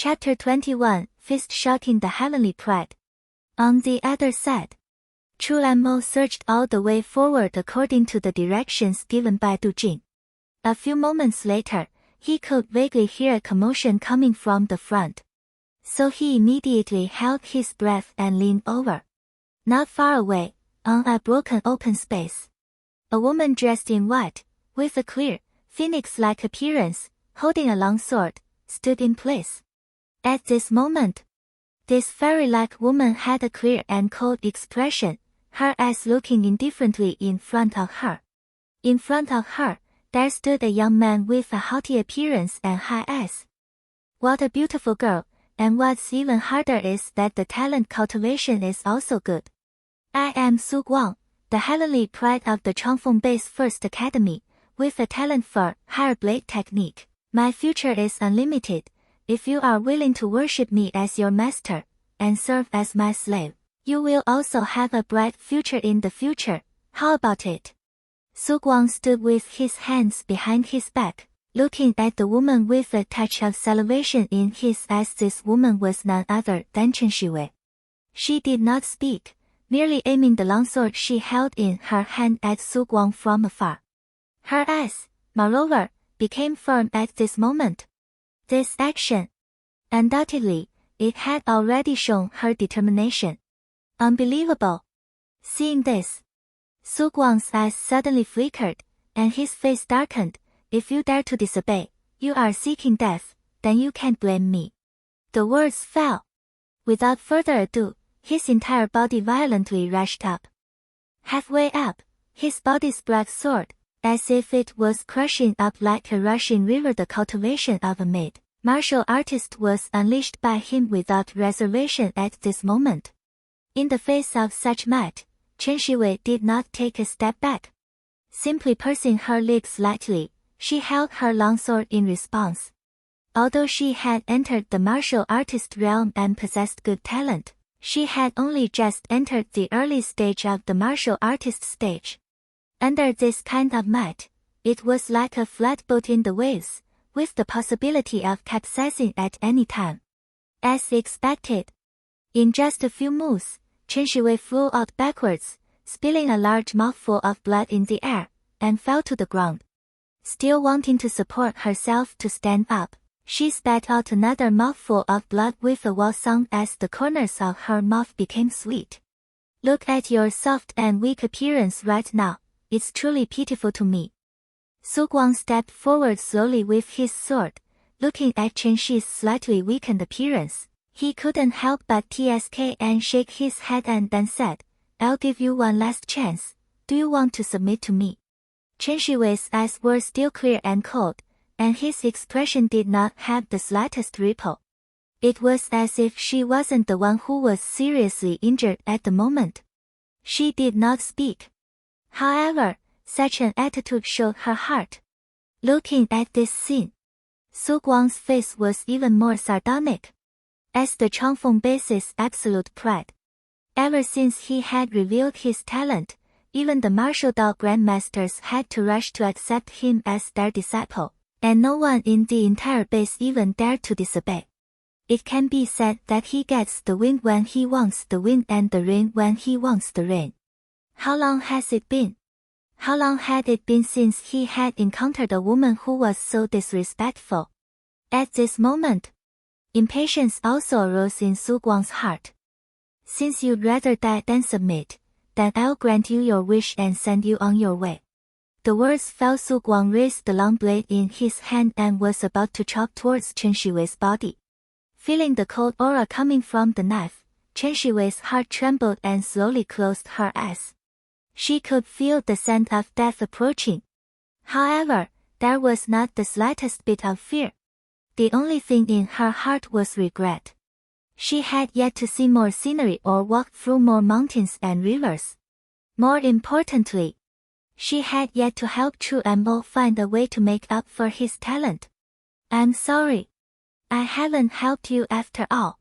Chapter 21, Fist Shot in the Heavenly Pride. On the other side, Chu Mo surged all the way forward according to the directions given by Du Jin. A few moments later, he could vaguely hear a commotion coming from the front. So he immediately held his breath and leaned over. Not far away, on a broken open space, a woman dressed in white, with a clear, phoenix-like appearance, holding a long sword, stood in place. At this moment, this fairy-like woman had a clear and cold expression, her eyes looking indifferently in front of her. In front of her, there stood a young man with a haughty appearance and high eyes. What a beautiful girl, and what's even harder is that the talent cultivation is also good. I am Su Guang, the heavenly pride of the Changfeng Base First Academy, with a talent for higher blade technique. My future is unlimited. If you are willing to worship me as your master, and serve as my slave, you will also have a bright future in the future. How about it? Su Guang stood with his hands behind his back, looking at the woman with a touch of salivation in his eyes. This woman was none other than Chen Shiwei. She did not speak, merely aiming the long sword she held in her hand at Su Guang from afar. Her eyes, moreover, became firm at this moment. This action, undoubtedly, it had already shown her determination. Unbelievable. Seeing this, Su Guang's eyes suddenly flickered, and his face darkened. If you dare to disobey, you are seeking death, then you can't blame me. The words fell. Without further ado, his entire body violently rushed up. Halfway up, his body's black sword, as if it was crushing up like a rushing river. The cultivation of a martial artist was unleashed by him without reservation at this moment. In the face of such might, Chen Shiwei did not take a step back. Simply pursing her lips slightly, she held her long sword in response. Although she had entered the martial artist realm and possessed good talent, she had only just entered the early stage of the martial artist stage. Under this kind of might, it was like a flatboat in the waves, with the possibility of capsizing at any time. As expected, in just a few moves, Chen Shiwei flew out backwards, spilling a large mouthful of blood in the air, and fell to the ground. Still wanting to support herself to stand up, she spat out another mouthful of blood with a wow sound as the corners of her mouth became sweet. Look at your soft and weak appearance right now. It's truly pitiful to me. Su Guang stepped forward slowly with his sword, looking at Chen Shi's slightly weakened appearance. He couldn't help but tsk and shake his head and then said, I'll give you one last chance. Do you want to submit to me? Chen Shiwei's eyes were still clear and cold, and his expression did not have the slightest ripple. It was as if she wasn't the one who was seriously injured at the moment. She did not speak. However, such an attitude showed her heart. Looking at this scene, Su Guang's face was even more sardonic. As the Changfeng Base's absolute pride, ever since he had revealed his talent, even the martial Dao grandmasters had to rush to accept him as their disciple, and no one in the entire base even dared to disobey. It can be said that he gets the wind when he wants the wind and the rain when he wants the rain. How long has it been? How long had it been since he had encountered a woman who was so disrespectful? At this moment, impatience also arose in Su Guang's heart. Since you'd rather die than submit, then I'll grant you your wish and send you on your way. The words fell. Su Guang raised the long blade in his hand and was about to chop towards Chen Shiwei's body. Feeling the cold aura coming from the knife, Chen Shiwei's heart trembled and slowly closed her eyes. She could feel the scent of death approaching. However, there was not the slightest bit of fear. The only thing in her heart was regret. She had yet to see more scenery or walk through more mountains and rivers. More importantly, she had yet to help Chu Mo find a way to make up for his talent. I'm sorry. I haven't helped you after all.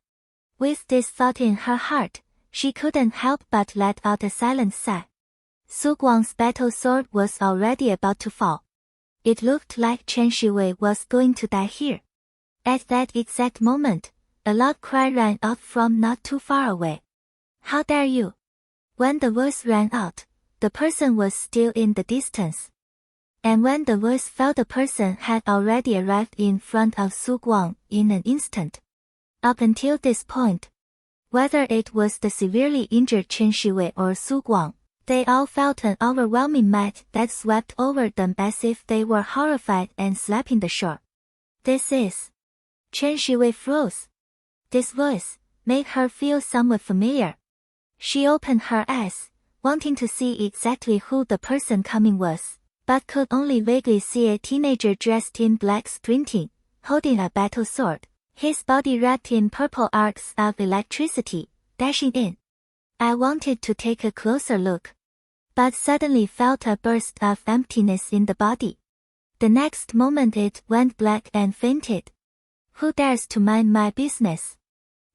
With this thought in her heart, she couldn't help but let out a silent sigh. Su Guang's battle sword was already about to fall. It looked like Chen Shiwei was going to die here. At that exact moment, a loud cry rang out from not too far away. "How dare you!" When the voice rang out, the person was still in the distance. And when the voice fell, the person had already arrived in front of Su Guang in an instant. Up until this point, whether it was the severely injured Chen Shiwei or Su Guang, they all felt an overwhelming might that swept over them as if they were horrified and slapping the shore. "This is..." Chen Shiwei froze. This voice made her feel somewhat familiar. She opened her eyes, wanting to see exactly who the person coming was, but could only vaguely see a teenager dressed in black sprinting, holding a battle sword, his body wrapped in purple arcs of electricity, dashing in. I wanted to take a closer look, but suddenly felt a burst of emptiness in the body. The next moment it went black and fainted. "Who dares to mind my business?"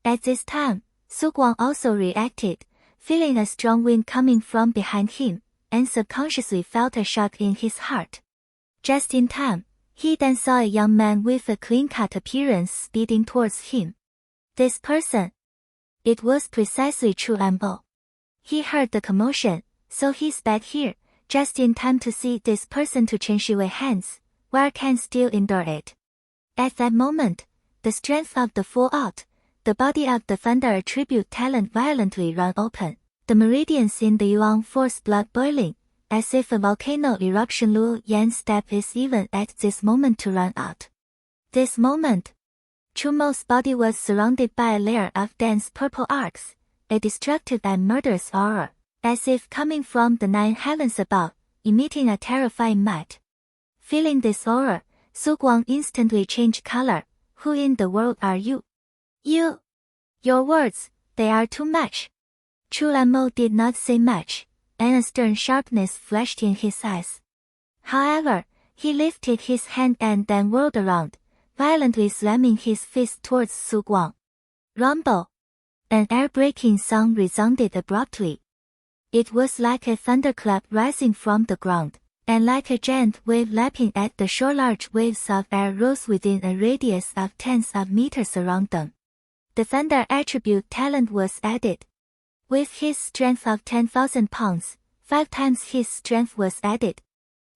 At this time, Su Guang also reacted, feeling a strong wind coming from behind him, and subconsciously felt a shock in his heart. Just in time, he then saw a young man with a clean-cut appearance speeding towards him. This person. It was precisely Chu Mo. He heard the commotion, so he sped here, just in time to see this person to Chen Shiwei hands, where can still endure it. At that moment, the strength of the full out, the body of the thunder attribute talent violently ran open, the meridians in the Yuan force blood boiling, as if a volcano eruption. Lu Yan's step is even at this moment to run out. This moment, Chu Mo's body was surrounded by a layer of dense purple arcs, a destructive and murderous aura, as if coming from the 9 heavens above, emitting a terrifying might. Feeling this aura, Su Guang instantly changed color. "Who in the world are you?" "You. Your words, they are too much." Chu Mo did not say much, and a stern sharpness flashed in his eyes. However, he lifted his hand and then whirled around, violently slamming his fist towards Su Guang. Rumble! An air-breaking sound resounded abruptly. It was like a thunderclap rising from the ground, and like a giant wave lapping at the shore. Large waves of air rose within a radius of tens of meters around them. The thunder attribute talent was added. With his strength of 10,000 pounds, 5 times his strength was added.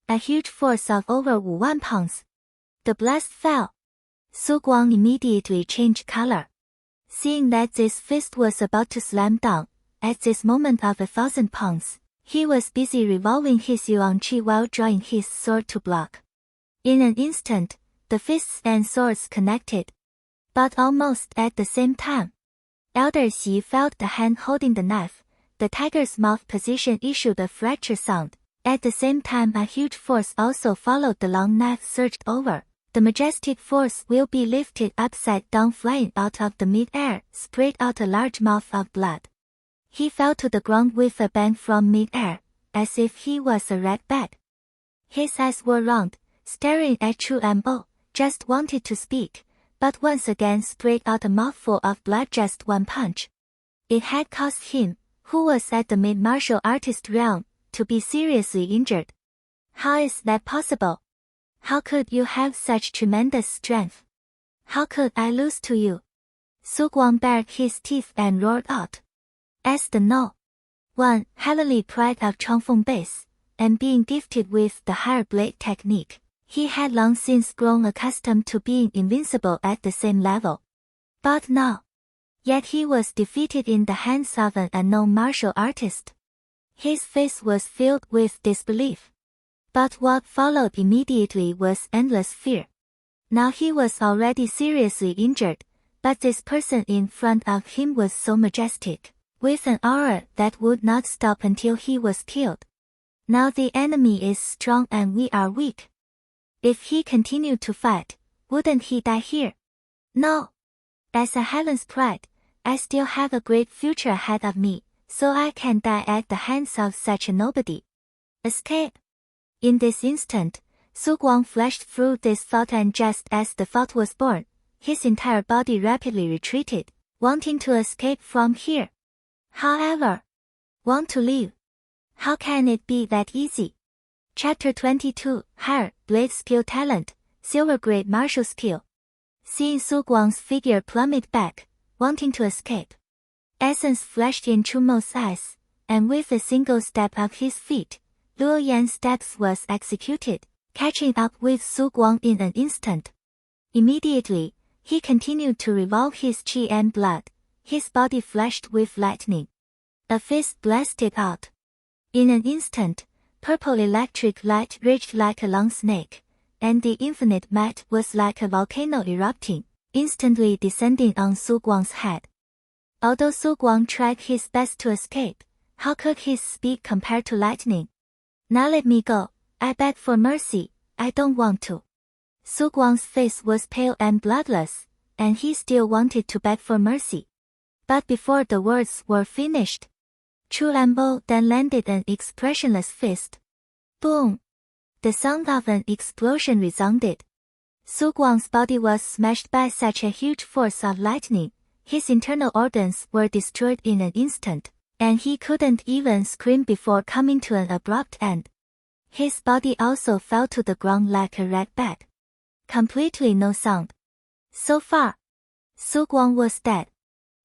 A huge force of over 1 pounds. The blast fell. Su Guang immediately changed color. Seeing that this fist was about to slam down, at this moment of 1,000 pounds, he was busy revolving his yuan qi while drawing his sword to block. In an instant, the fists and swords connected. But almost at the same time, Elder Xi felt the hand holding the knife. The tiger's mouth position issued a fracture sound. At the same time, a huge force also followed the long knife surged over. The majestic force will be lifted upside down, flying out of the mid-air, sprayed out a large mouth of blood. He fell to the ground with a bang from mid-air, as if he was a red bat. His eyes were round, staring at Chu Mo, just wanted to speak, but once again sprayed out a mouthful of blood. Just one punch. It had caused him, who was at the mid-martial artist realm, to be seriously injured. How is that possible? How could you have such tremendous strength? How could I lose to you? Su Guang bared his teeth and roared out. As the No. 1 heavenly pride of Changfeng base, and being gifted with the higher blade technique, he had long since grown accustomed to being invincible at the same level. But now, yet he was defeated in the hands of an unknown martial artist. His face was filled with disbelief. But what followed immediately was endless fear. Now he was already seriously injured, but this person in front of him was so majestic, with an aura that would not stop until he was killed. Now the enemy is strong and we are weak. If he continued to fight, wouldn't he die here? No. As a heaven's pride, I still have a great future ahead of me, so I can die at the hands of such a nobody. Escape. In this instant, Su Guang flashed through this thought, and just as the thought was born, his entire body rapidly retreated, wanting to escape from here. However, want to leave? How can it be that easy? Chapter 22, Higher, Blade Skill Talent, Silver Grade Martial Skill. Seeing Su Guang's figure plummet back, wanting to escape, essence flashed in Chu Mo's eyes, and with a single step of his feet, Luo Yan's steps was executed, catching up with Su Guang in an instant. Immediately, he continued to revolve his chi and blood, his body flashed with lightning. A fist blasted out. In an instant, purple electric light raged like a long snake, and the infinite might was like a volcano erupting, instantly descending on Su Guang's head. Although Su Guang tried his best to escape, how could his speed compare to lightning? Now let me go, I beg for mercy, I don't want to. Su Guang's face was pale and bloodless, and he still wanted to beg for mercy. But before the words were finished, Chu Mo then landed an expressionless fist. Boom! The sound of an explosion resounded. Su Guang's body was smashed by such a huge force of lightning, his internal organs were destroyed in an instant, and he couldn't even scream before coming to an abrupt end. His body also fell to the ground like a red bag. Completely no sound. So far, Su Guang was dead.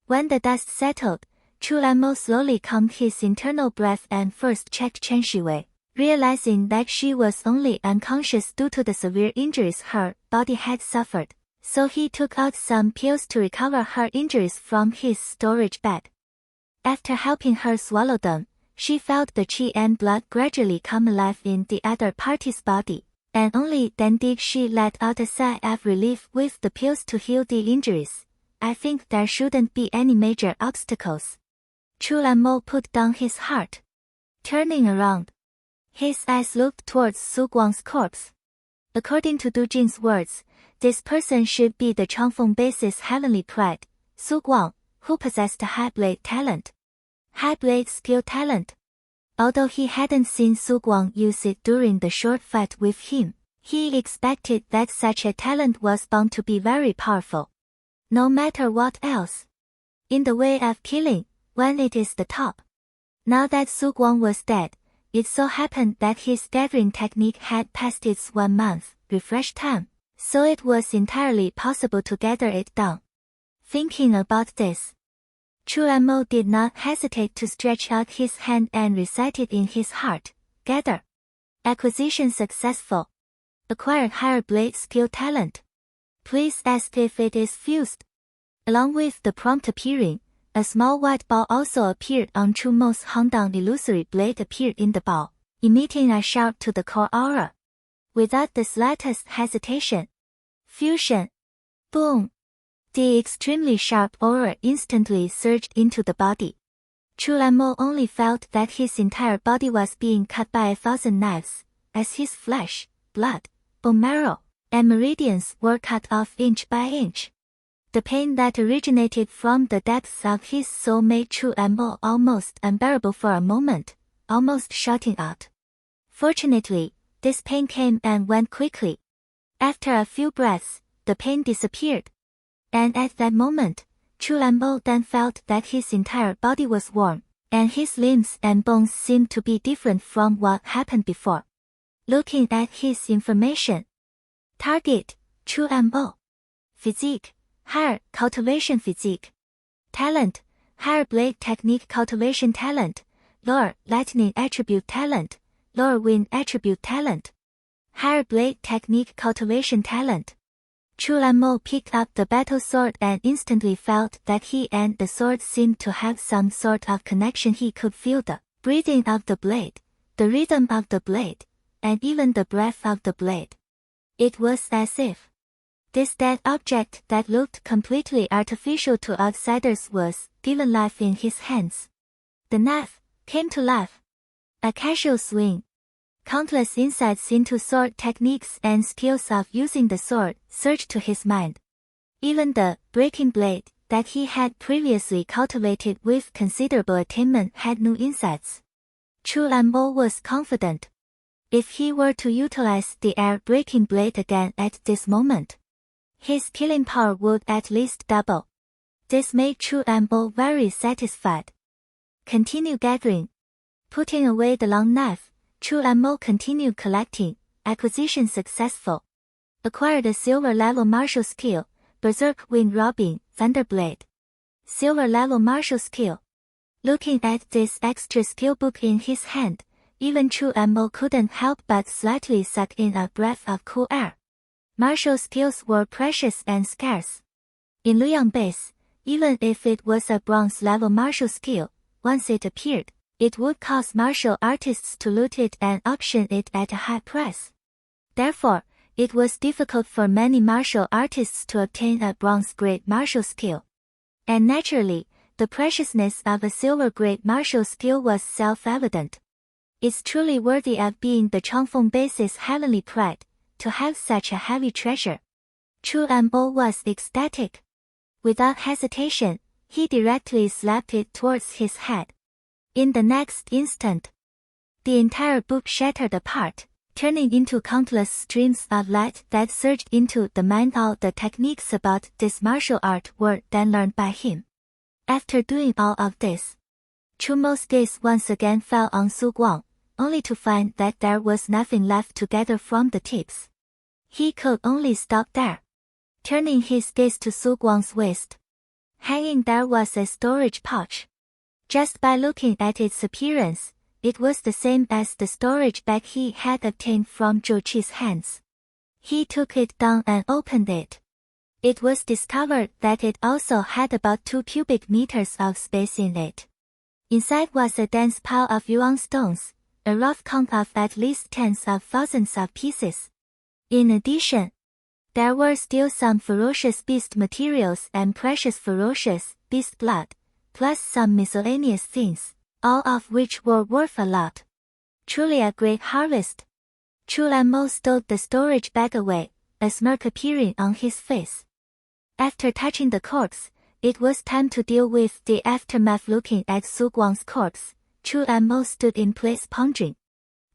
When the dust settled, Chu Mo slowly calmed his internal breath and first checked Chen Shiwei, realizing that she was only unconscious due to the severe injuries her body had suffered, so he took out some pills to recover her injuries from his storage bag. After helping her swallow them, she felt the chi and blood gradually come alive in the other party's body, and only then did she let out a sigh of relief with the pills to heal the injuries. I think there shouldn't be any major obstacles. Chu Mo put down his heart. Turning around, his eyes looked towards Su Guang's corpse. According to Du Jin's words, this person should be the Changfeng base's heavenly pride, Su Guang, who possessed a high blade talent. High blade skill talent. Although he hadn't seen Su Guang use it during the short fight with him, he expected that such a talent was bound to be very powerful. No matter what else. In the way of killing, when it is the top. Now that Su Guang was dead, it so happened that his gathering technique had passed its 1 month refresh time, so it was entirely possible to gather it down. Thinking about this, Chu Mo did not hesitate to stretch out his hand and recited in his heart, gather. Acquisition successful. Acquired higher blade skill talent. Please ask if it is fused. Along with the prompt appearing, a small white ball also appeared on Chu Mo's Hongdang illusory blade appeared in the ball, emitting a shout to the core aura. Without the slightest hesitation. Fusion. Boom. The extremely sharp aura instantly surged into the body. Chu Mo only felt that his entire body was being cut by 1,000 knives, as his flesh, blood, bone marrow, and meridians were cut off inch by inch. The pain that originated from the depths of his soul made Chu Mo almost unbearable for a moment, almost shouting out. Fortunately, this pain came and went quickly. After a few breaths, the pain disappeared. And at that moment, Chu Mo then felt that his entire body was warm, and his limbs and bones seemed to be different from what happened before. Looking at his information. Target, Chu Mo. Physique, higher cultivation physique. Talent, higher blade technique cultivation talent, lower lightning attribute talent, lower wind attribute talent. Higher blade technique cultivation talent. Chu Mo picked up the battle sword and instantly felt that he and the sword seemed to have some sort of connection. He could feel the breathing of the blade, the rhythm of the blade, and even the breath of the blade. It was as if this dead object that looked completely artificial to outsiders was given life in his hands. The knife came to life. A casual swing. Countless insights into sword techniques and skills of using the sword surged to his mind. Even the breaking blade that he had previously cultivated with considerable attainment had new insights. Chu Mo was confident. If he were to utilize the air-breaking blade again at this moment, his killing power would at least double. This made Chu Mo very satisfied. Continue gathering. Putting away the long knife, Chu Mo continued collecting. Acquisition successful. Acquired a silver level martial skill, berserk wind robin, thunderblade. Silver level martial skill. Looking at this extra skill book in his hand, even Chu Mo couldn't help but slightly suck in a breath of cool air. Martial skills were precious and scarce. In Luoyang base, even if it was a bronze level martial skill, once it appeared, it would cause martial artists to loot it and auction it at a high price. Therefore, it was difficult for many martial artists to obtain a bronze-grade martial skill. And naturally, the preciousness of a silver-grade martial skill was self-evident. It's truly worthy of being the Changfeng base's heavenly pride, to have such a heavy treasure. Chu Mo was ecstatic. Without hesitation, he directly slapped it towards his head. In the next instant, the entire book shattered apart, turning into countless streams of light that surged into the mind. All the techniques about this martial art were then learned by him. After doing all of this, Chu Mo's gaze once again fell on Su Guang, only to find that there was nothing left to gather from the tips. He could only stop there. Turning his gaze to Su Guang's waist. Hanging there was a storage pouch. Just by looking at its appearance, it was the same as the storage bag he had obtained from Zhou Qi's hands. He took it down and opened it. It was discovered that it also had about 2 cubic meters of space in it. Inside was a dense pile of yuan stones, a rough count of at least tens of thousands of pieces. In addition, there were still some ferocious beast materials and precious ferocious beast blood, plus some miscellaneous things, all of which were worth a lot. Truly a great harvest. Chu Mo stowed the storage bag away, a smirk appearing on his face. After touching the corpse, it was time to deal with the aftermath. Looking at Su Guang's corpse, Chu Mo stood in place pondering.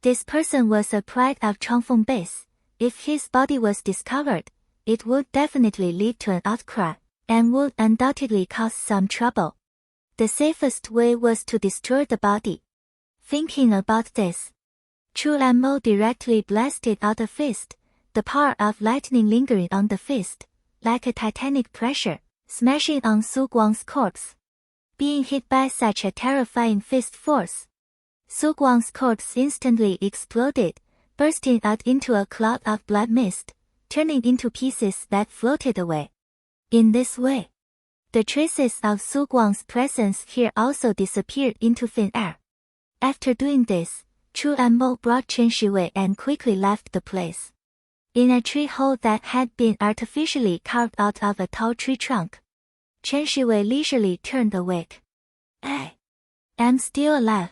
This person was a pride of Changfeng base. If his body was discovered, it would definitely lead to an outcry, and would undoubtedly cause some trouble. The safest way was to destroy the body. Thinking about this, Chu Mo directly blasted out a fist, the power of lightning lingering on the fist, like a titanic pressure, smashing on Su Guang's corpse. Being hit by such a terrifying fist force, Su Guang's corpse instantly exploded, bursting out into a cloud of blood mist, turning into pieces that floated away. In this way, the traces of Su Guang's presence here also disappeared into thin air. After doing this, Chu Mo brought Chen Shiwei and quickly left the place. In a tree hole that had been artificially carved out of a tall tree trunk, Chen Shiwei leisurely turned awake. I am still alive.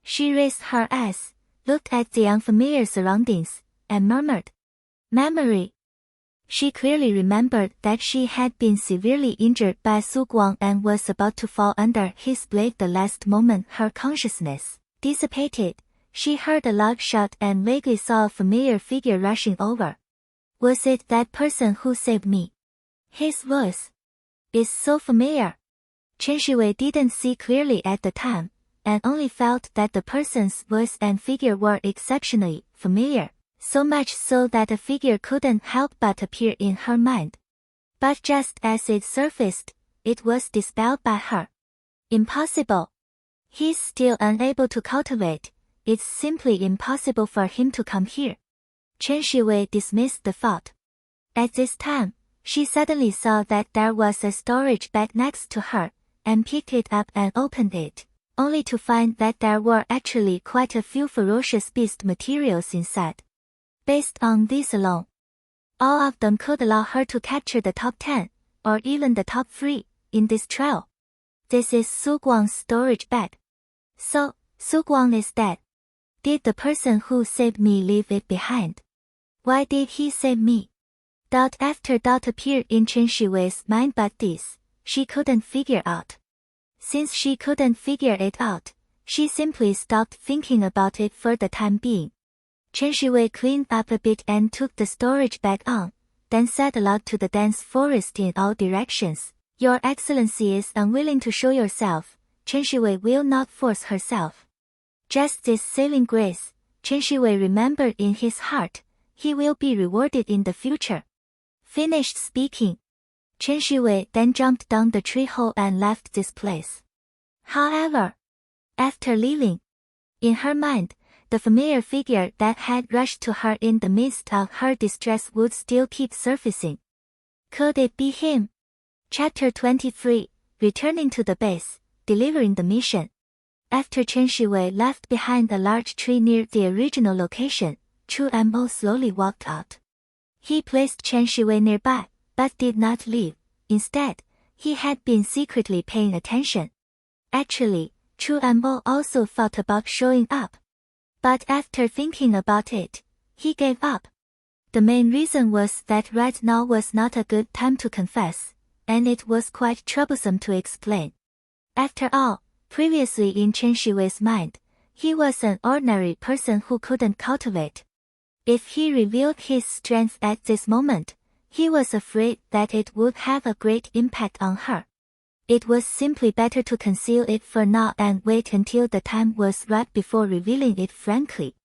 She raised her eyes, looked at the unfamiliar surroundings, and murmured, "Memory." She clearly remembered that she had been severely injured by Su Guang and was about to fall under his blade. The last moment her consciousness dissipated, she heard a loud shout and vaguely saw a familiar figure rushing over. Was it that person who saved me? His voice is so familiar. Chen Shiwei didn't see clearly at the time, and only felt that the person's voice and figure were exceptionally familiar, so much so that a figure couldn't help but appear in her mind. But just as it surfaced, it was dispelled by her. Impossible. He's still unable to cultivate. It's simply impossible for him to come here. Chen Shiwei dismissed the thought. At this time, she suddenly saw that there was a storage bag next to her, and picked it up and opened it, only to find that there were actually quite a few ferocious beast materials inside. Based on this alone, all of them could allow her to capture the top 10, or even the top 3, in this trial. This is Su Guang's storage bag. So, Su Guang is dead. Did the person who saved me leave it behind? Why did he save me? Doubt after doubt appeared in Chen Shiwei's mind, but this, she couldn't figure out. Since she couldn't figure it out, she simply stopped thinking about it for the time being. Chen Shiwei cleaned up a bit and took the storage bag on, then said aloud to the dense forest in all directions, "Your Excellency is unwilling to show yourself. Chen Shiwei will not force herself." Just this saving grace, Chen Shiwei remembered in his heart. He will be rewarded in the future. Finished speaking, Chen Shiwei then jumped down the tree hole and left this place. However, after leaving, in her mind, the familiar figure that had rushed to her in the midst of her distress would still keep surfacing. Could it be him? Chapter 23, Returning to the base, delivering the mission. After Chen Shiwei left behind a large tree near the original location, Chu Mo slowly walked out. He placed Chen Shiwei nearby, but did not leave. Instead, he had been secretly paying attention. Actually, Chu Mo also thought about showing up. But after thinking about it, he gave up. The main reason was that right now was not a good time to confess, and it was quite troublesome to explain. After all, previously in Chen Shiwei's mind, he was an ordinary person who couldn't cultivate. If he revealed his strength at this moment, he was afraid that it would have a great impact on her. It was simply better to conceal it for now and wait until the time was right before revealing it frankly.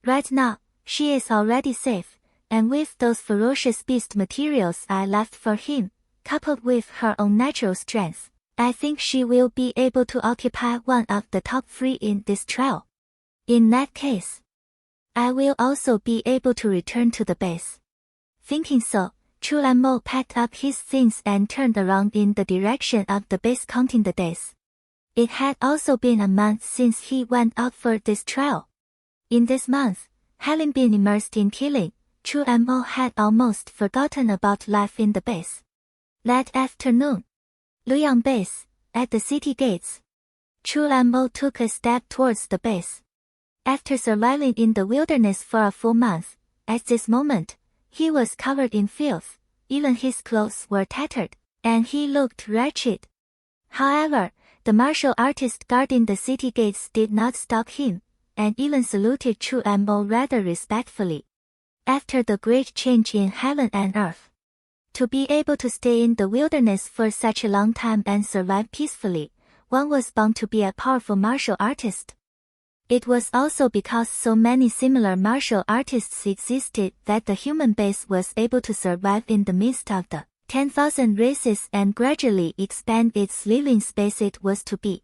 Right now, she is already safe, and with those ferocious beast materials I left for him, coupled with her own natural strength, I think she will be able to occupy one of the top 3 in this trial. In that case, I will also be able to return to the base. Thinking so, Chu Mo packed up his things and turned around in the direction of the base, counting the days. It had also been a month since he went out for this trial. In this month, having been immersed in killing, Chu Mo had almost forgotten about life in the base. That afternoon, Luyang base, at the city gates, Chu Mo took a step towards the base. After surviving in the wilderness for a full month, at this moment, he was covered in filth, even his clothes were tattered, and he looked wretched. However, the martial artist guarding the city gates did not stop him, and even saluted Chu Mo rather respectfully. After the great change in heaven and earth, to be able to stay in the wilderness for such a long time and survive peacefully, one was bound to be a powerful martial artist. It was also because so many similar martial artists existed that the human base was able to survive in the midst of the 10,000 races and gradually expand its living space. It was to be.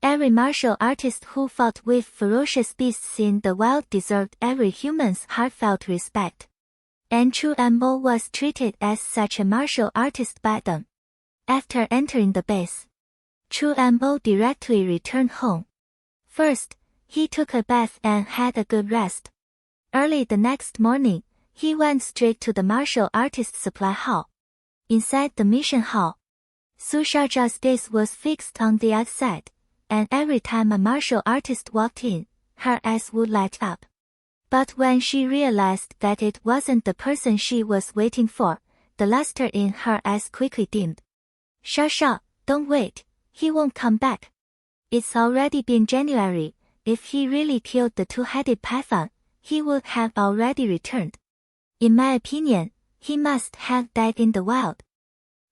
Every martial artist who fought with ferocious beasts in the wild deserved every human's heartfelt respect. And Chu Mo was treated as such a martial artist by them. After entering the base, Chu Mo directly returned home. First, he took a bath and had a good rest. Early the next morning, he went straight to the martial artist supply hall. Inside the mission hall, Su Shaozhao's gaze was fixed on the outside, and every time a martial artist walked in, her eyes would light up. But when she realized that it wasn't the person she was waiting for, the luster in her eyes quickly dimmed. Shaozhao, don't wait, he won't come back. It's already been January. If he really killed the two-headed python, he would have already returned. In my opinion, he must have died in the wild.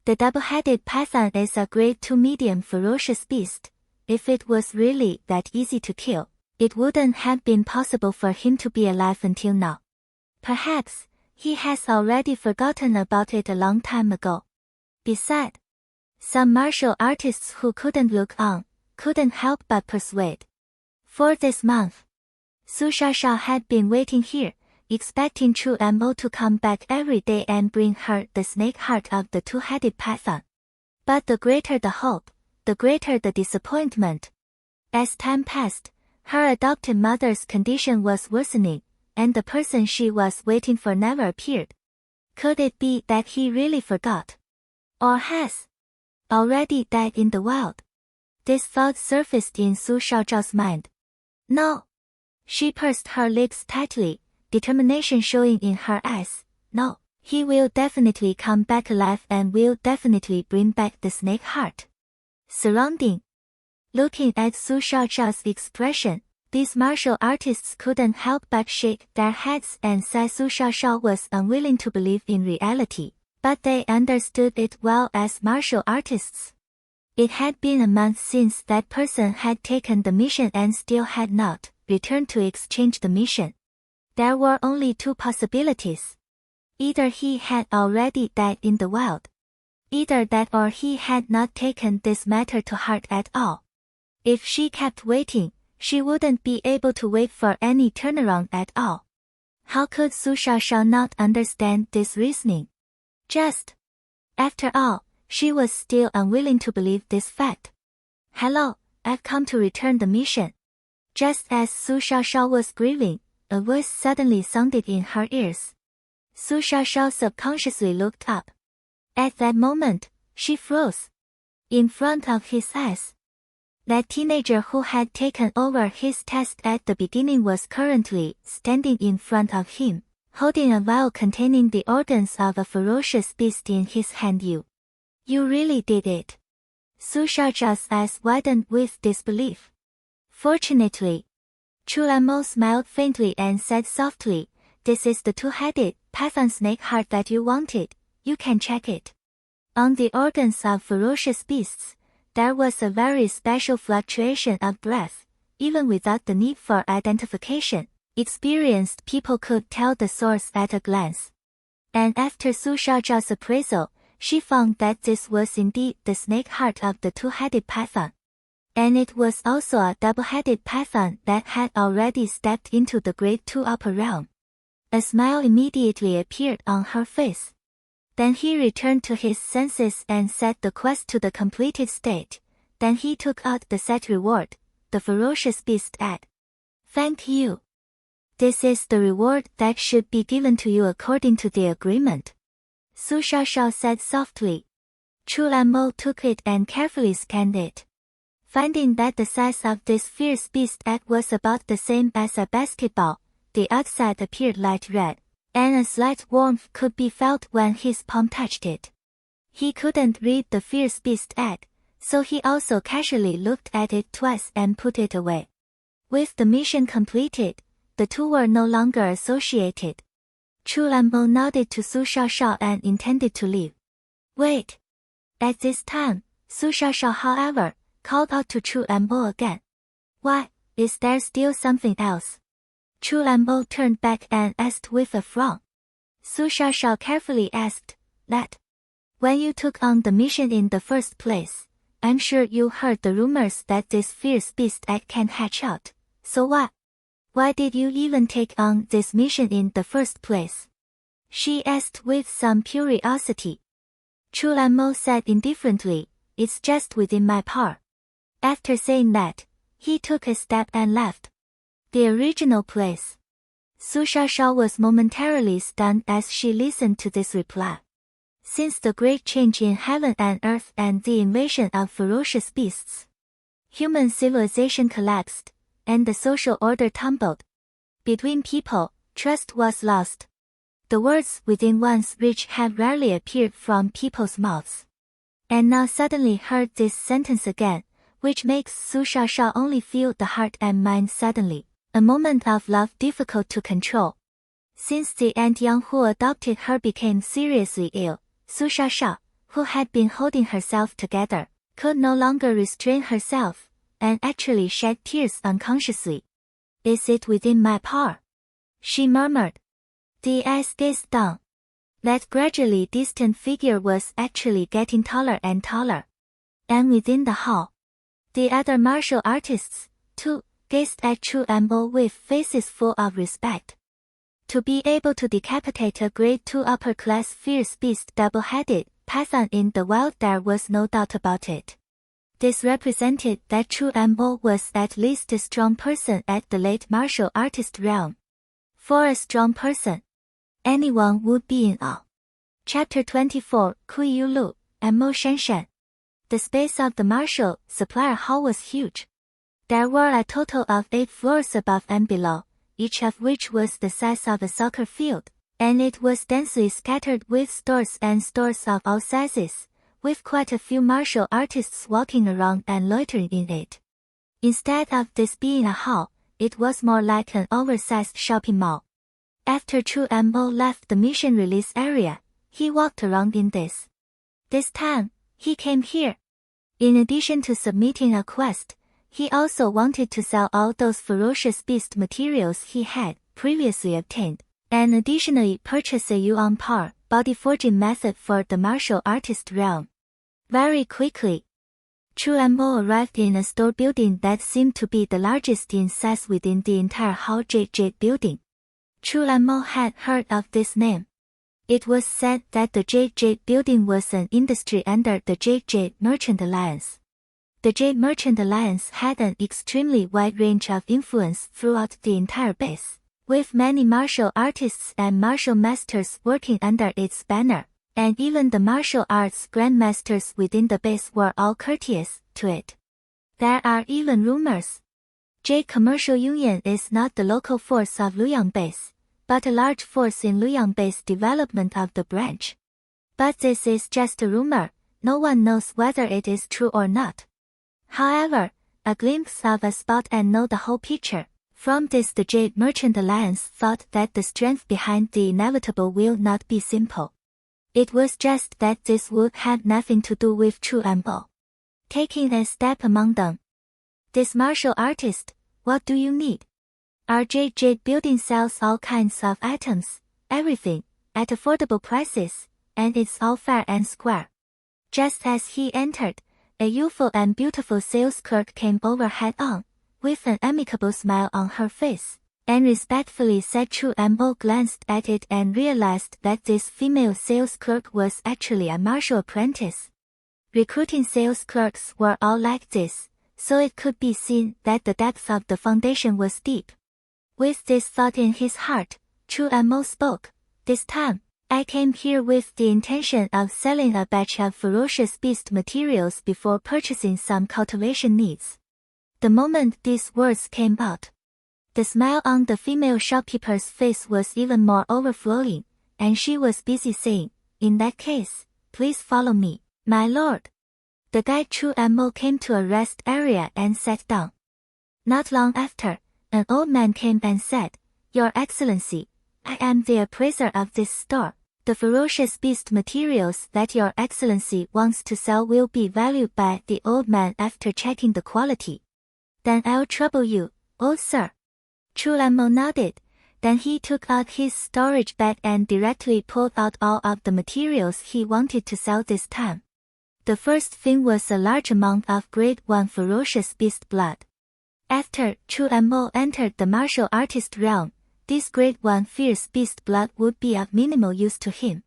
The double-headed python is a grade 2 medium ferocious beast. If it was really that easy to kill, it wouldn't have been possible for him to be alive until now. Perhaps, he has already forgotten about it a long time ago. Besides, some martial artists who couldn't look on, couldn't help but persuade. For this month, Su Shaozhao had been waiting here, expecting Chu Mo to come back every day and bring her the snake heart of the two-headed python. But the greater the hope, the greater the disappointment. As time passed, her adopted mother's condition was worsening, and the person she was waiting for never appeared. Could it be that he really forgot? Or has already died in the wild? This thought surfaced in Su Shaozhao's mind. No. She pursed her lips tightly, determination showing in her eyes. No, he will definitely come back alive and will definitely bring back the snake heart. Surrounding. Looking at Su Shaozhao's expression, these martial artists couldn't help but shake their heads and say Su Shaozhao was unwilling to believe in reality, but they understood it well as martial artists. It had been a month since that person had taken the mission and still had not returned to exchange the mission. There were only 2 possibilities. Either he had already died in the wild, Either that or he had not taken this matter to heart at all. If she kept waiting, she wouldn't be able to wait for any turnaround at all. How could Su Shaoshao not understand this reasoning? After all, she was still unwilling to believe this fact. Hello, I've come to return the mission. Just as Su Shaoshao was grieving, a voice suddenly sounded in her ears. Su Shaoshao subconsciously looked up. At that moment, she froze. In front of his eyes, that teenager who had taken over his task at the beginning was currently standing in front of him, holding a vial containing the organs of a ferocious beast in his hand. You really did it. Su Shaochao's eyes widened with disbelief. Fortunately, Chu Mo smiled faintly and said softly, "This is the two-headed python snake heart that you wanted. You can check it." On the organs of ferocious beasts, there was a very special fluctuation of breath. Even without the need for identification, experienced people could tell the source at a glance. And after Su Shaochao's appraisal, she found that this was indeed the snake heart of the two-headed python. And it was also a double-headed python that had already stepped into the Great Two Upper Realm. A smile immediately appeared on her face. Then he returned to his senses and set the quest to the completed state. Then he took out the set reward, the ferocious beast ad. "Thank you. This is the reward that should be given to you according to the agreement," Su Shaoshao said softly. Chu Mo took it and carefully scanned it. Finding that the size of this fierce beast egg was about the same as a basketball, the outside appeared light red, and a slight warmth could be felt when his palm touched it. He couldn't read the fierce beast egg, so he also casually looked at it twice and put it away. With the mission completed, the two were no longer associated. Chu Mo nodded to Su Shaoshao and intended to leave. "Wait." At this time, Su Shaoshao, however, called out to Chu Mo again. "Why, is there still something else?" Chu Mo turned back and asked with a frown. Su Shaoshao carefully asked, "That. When you took on the mission in the first place, I'm sure you heard the rumors that this fierce beast egg can hatch out. So what? Why did you even take on this mission in the first place?" she asked with some curiosity. Chu Mo said indifferently, "It's just within my power." After saying that, he took a step and left the original place. Su Shaoshao was momentarily stunned as she listened to this reply. Since the great change in heaven and earth and the invasion of ferocious beasts, human civilization collapsed, and the social order tumbled. Between people, trust was lost. The words within one's reach had rarely appeared from people's mouths. And now suddenly heard this sentence again, which makes Su Shaoshao only feel the heart and mind suddenly, a moment of love difficult to control. Since the aunt Yang who adopted her became seriously ill, Su Shaoshao, who had been holding herself together, could no longer restrain herself, and actually shed tears unconsciously. "Is it within my power?" she murmured. The eyes gazed down. That gradually distant figure was actually getting taller and taller. And within the hall, the other martial artists, too, gazed at Chu Mo with faces full of respect. To be able to decapitate a grade 2 upper-class fierce beast double-headed python in the wild, there was no doubt about it. This represented that Chu Mo was at least a strong person at the late martial artist realm. For a strong person, anyone would be in awe. Chapter 24, Kui Yu Lu, and Mo Shanshan. The space of the martial supplier hall was huge. There were a total of 8 floors above and below, each of which was the size of a soccer field, and it was densely scattered with stores and stores of all sizes, with quite a few martial artists walking around and loitering in it. Instead of this being a hall, it was more like an oversized shopping mall. After Chu Mo left the mission release area, he walked around in this. This time, he came here. In addition to submitting a quest, he also wanted to sell all those ferocious beast materials he had previously obtained, and additionally purchase a yuan par, body forging method for the martial artist realm. Very quickly, Chu Mo arrived in a store building that seemed to be the largest in size within the entire Hall Jade building. Chu Mo had heard of this name. It was said that the Jade building was an industry under the Jade Merchant Alliance. The Jade Merchant Alliance had an extremely wide range of influence throughout the entire base, with many martial artists and martial masters working under its banner, and even the martial arts grandmasters within the base were all courteous to it. There are even rumors. Jade Commercial Union is not the local force of Luoyang base, but a large force in Luoyang base development of the branch. But this is just a rumor, no one knows whether it is true or not. However, a glimpse of a spot and know the whole picture. From this the Jade Merchant Alliance thought that the strength behind the inevitable will not be simple. It was just that this would have nothing to do with Chu Mo. Taking a step among them. This martial artist, what do you need? Our Jade building sells all kinds of items, everything, at affordable prices, and it's all fair and square. Just as he entered, a youthful and beautiful sales clerk came over head-on, with an amicable smile on her face, and respectfully said. Chu Mo glanced at it and realized that this female sales clerk was actually a martial apprentice. Recruiting sales clerks were all like this, so it could be seen that the depth of the foundation was deep. With this thought in his heart, Chu Mo spoke. This time, I came here with the intention of selling a batch of ferocious beast materials before purchasing some cultivation needs. The moment these words came out, the smile on the female shopkeeper's face was even more overflowing, and she was busy saying, in that case, please follow me, my lord. The guide Chu Mo came to a rest area and sat down. Not long after, an old man came and said, Your Excellency, I am the appraiser of this store. The ferocious beast materials that Your Excellency wants to sell will be valued by the old man after checking the quality. Then I'll trouble you, old sir. Chu Mo nodded. Then he took out his storage bag and directly pulled out all of the materials he wanted to sell this time. The first thing was a large amount of Grade 1 ferocious beast blood. After Chu Mo entered the martial artist realm, this Grade 1 fierce beast blood would be of minimal use to him.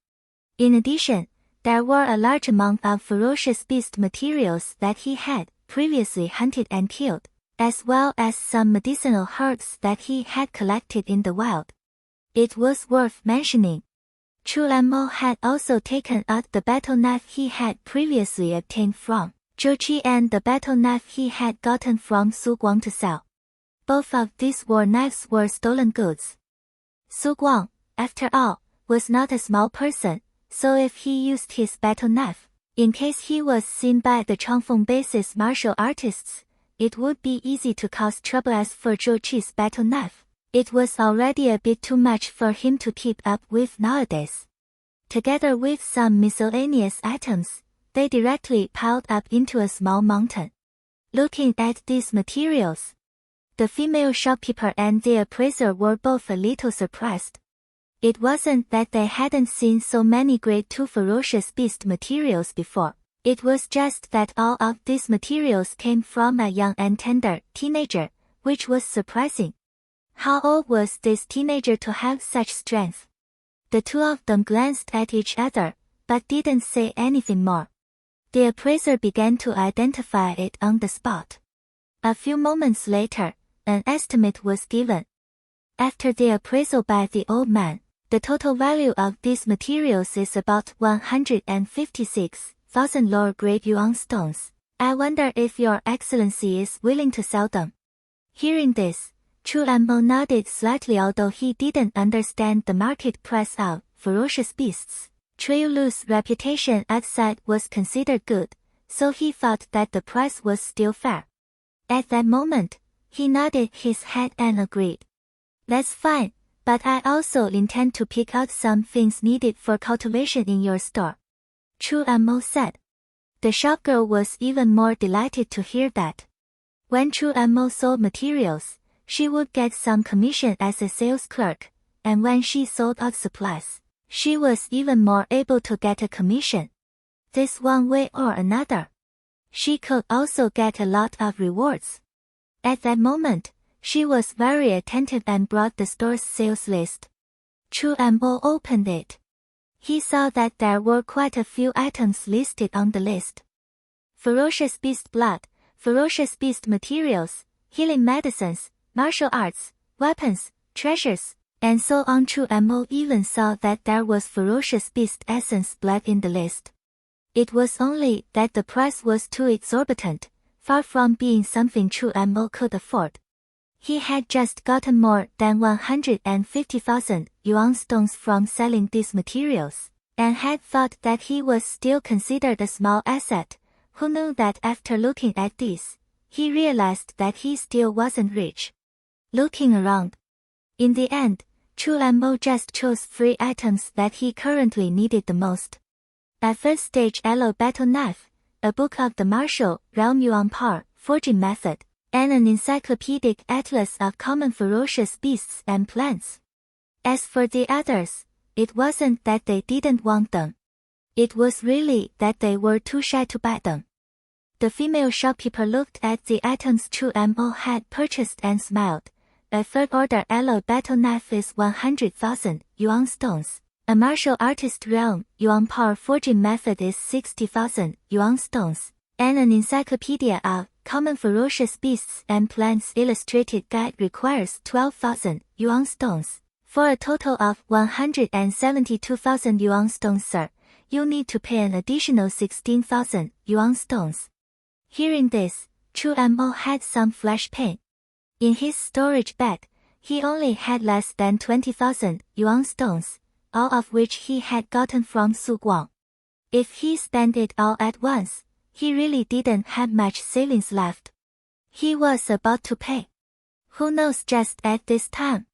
In addition, there were a large amount of ferocious beast materials that he had previously hunted and killed, as well as some medicinal herbs that he had collected in the wild. It was worth mentioning. Chu Mo had also taken out the battle knife he had previously obtained from Zhou Qi and the battle knife he had gotten from Su Guang to sell. Both of these war knives were stolen goods. Su Guang, after all, was not a small person, so if he used his battle knife, in case he was seen by the Changfeng base's martial artists, it would be easy to cause trouble. As for Zhou Qi's battle knife, it was already a bit too much for him to keep up with nowadays. Together with some miscellaneous items, they directly piled up into a small mountain. Looking at these materials, the female shopkeeper and the appraiser were both a little surprised. It wasn't that they hadn't seen so many Grade 2 ferocious beast materials before. It was just that all of these materials came from a young and tender teenager, which was surprising. How old was this teenager to have such strength? The two of them glanced at each other, but didn't say anything more. The appraiser began to identify it on the spot. A few moments later, an estimate was given. After the appraisal by the old man, the total value of these materials is about 156,000 lower grade yuan stones. I wonder if Your Excellency is willing to sell them. Hearing this, Chu Mo nodded slightly. Although he didn't understand the market price of ferocious beasts, Chuilu's reputation outside was considered good, so he thought that the price was still fair. At that moment, he nodded his head and agreed. That's fine, but I also intend to pick out some things needed for cultivation in your store. Chu Mo said. The shopgirl was even more delighted to hear that. When Chu Mo sold materials, she would get some commission as a sales clerk, and when she sold out supplies, She was even more able to get a commission. This one way or another. She could also get a lot of rewards. At that moment, she was very attentive and brought the store's sales list. Chu Mo opened it. He saw that there were quite a few items listed on the list. Ferocious beast blood, ferocious beast materials, healing medicines, martial arts, weapons, treasures, and so on. Chu Mo even saw that there was ferocious beast essence blood in the list. It was only that the price was too exorbitant, far from being something Chu Mo could afford. He had just gotten more than 150,000 yuan stones from selling these materials, and had thought that he was still considered a small asset. Who knew that after looking at this, he realized that he still wasn't rich. Looking around. In the end, Chu Mo just chose 3 items that he currently needed the most. A first stage aloe battle knife, a book of the martial realm yuan par forging method, and an encyclopedic atlas of common ferocious beasts and plants. As for the others, it wasn't that they didn't want them. It was really that they were too shy to buy them. The female shopkeeper looked at the items Chu Mo had purchased and smiled. A third-order aloe battle knife is 100,000 yuan stones. A martial artist realm yuan par forging method is 60,000 yuan stones, and an encyclopedia of common ferocious beasts and plants illustrated guide requires 12,000 yuan stones. For a total of 172,000 yuan stones, sir, you need to pay an additional 16,000 yuan stones. Hearing this, Chu Mo had some flash pain. In his storage bag, he only had less than 20,000 yuan stones, all of which he had gotten from Su Guang. If he spent it all at once, he really didn't have much savings left. He was about to pay. Who knows? Just at this time,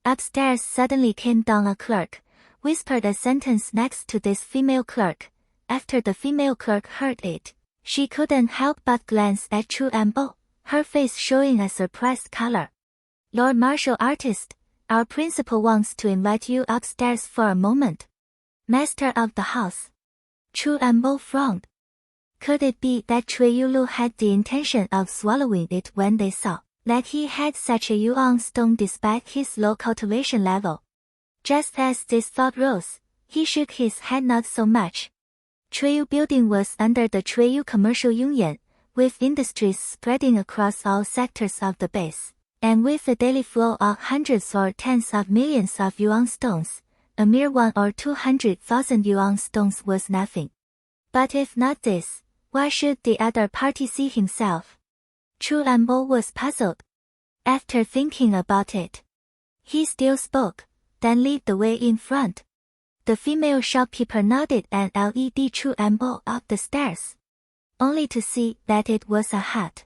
upstairs suddenly came down a clerk, whispered a sentence next to this female clerk. After the female clerk heard it, she couldn't help but glance at Chu Mo, her face showing a surprised color. Lord Martial Artist, our principal wants to invite you upstairs for a moment. Master of the house. Chu Mo frowned. Could it be that Cui Yulu had the intention of swallowing it when they saw that he had such a yuan stone despite his low cultivation level? Just as this thought rose, he shook his head. Not so much. Chuiyu Building was under the Chuiyu Commercial Union, with industries spreading across all sectors of the base, and with a daily flow of hundreds or tens of millions of yuan stones, a mere 100,000 or 200,000 yuan stones was nothing. But if not this, why should the other party see himself? Chu Mo was puzzled. After thinking about it, he still spoke, then led the way in front. The female shopkeeper nodded and led Chu Mo up the stairs, only to see that it was a hut.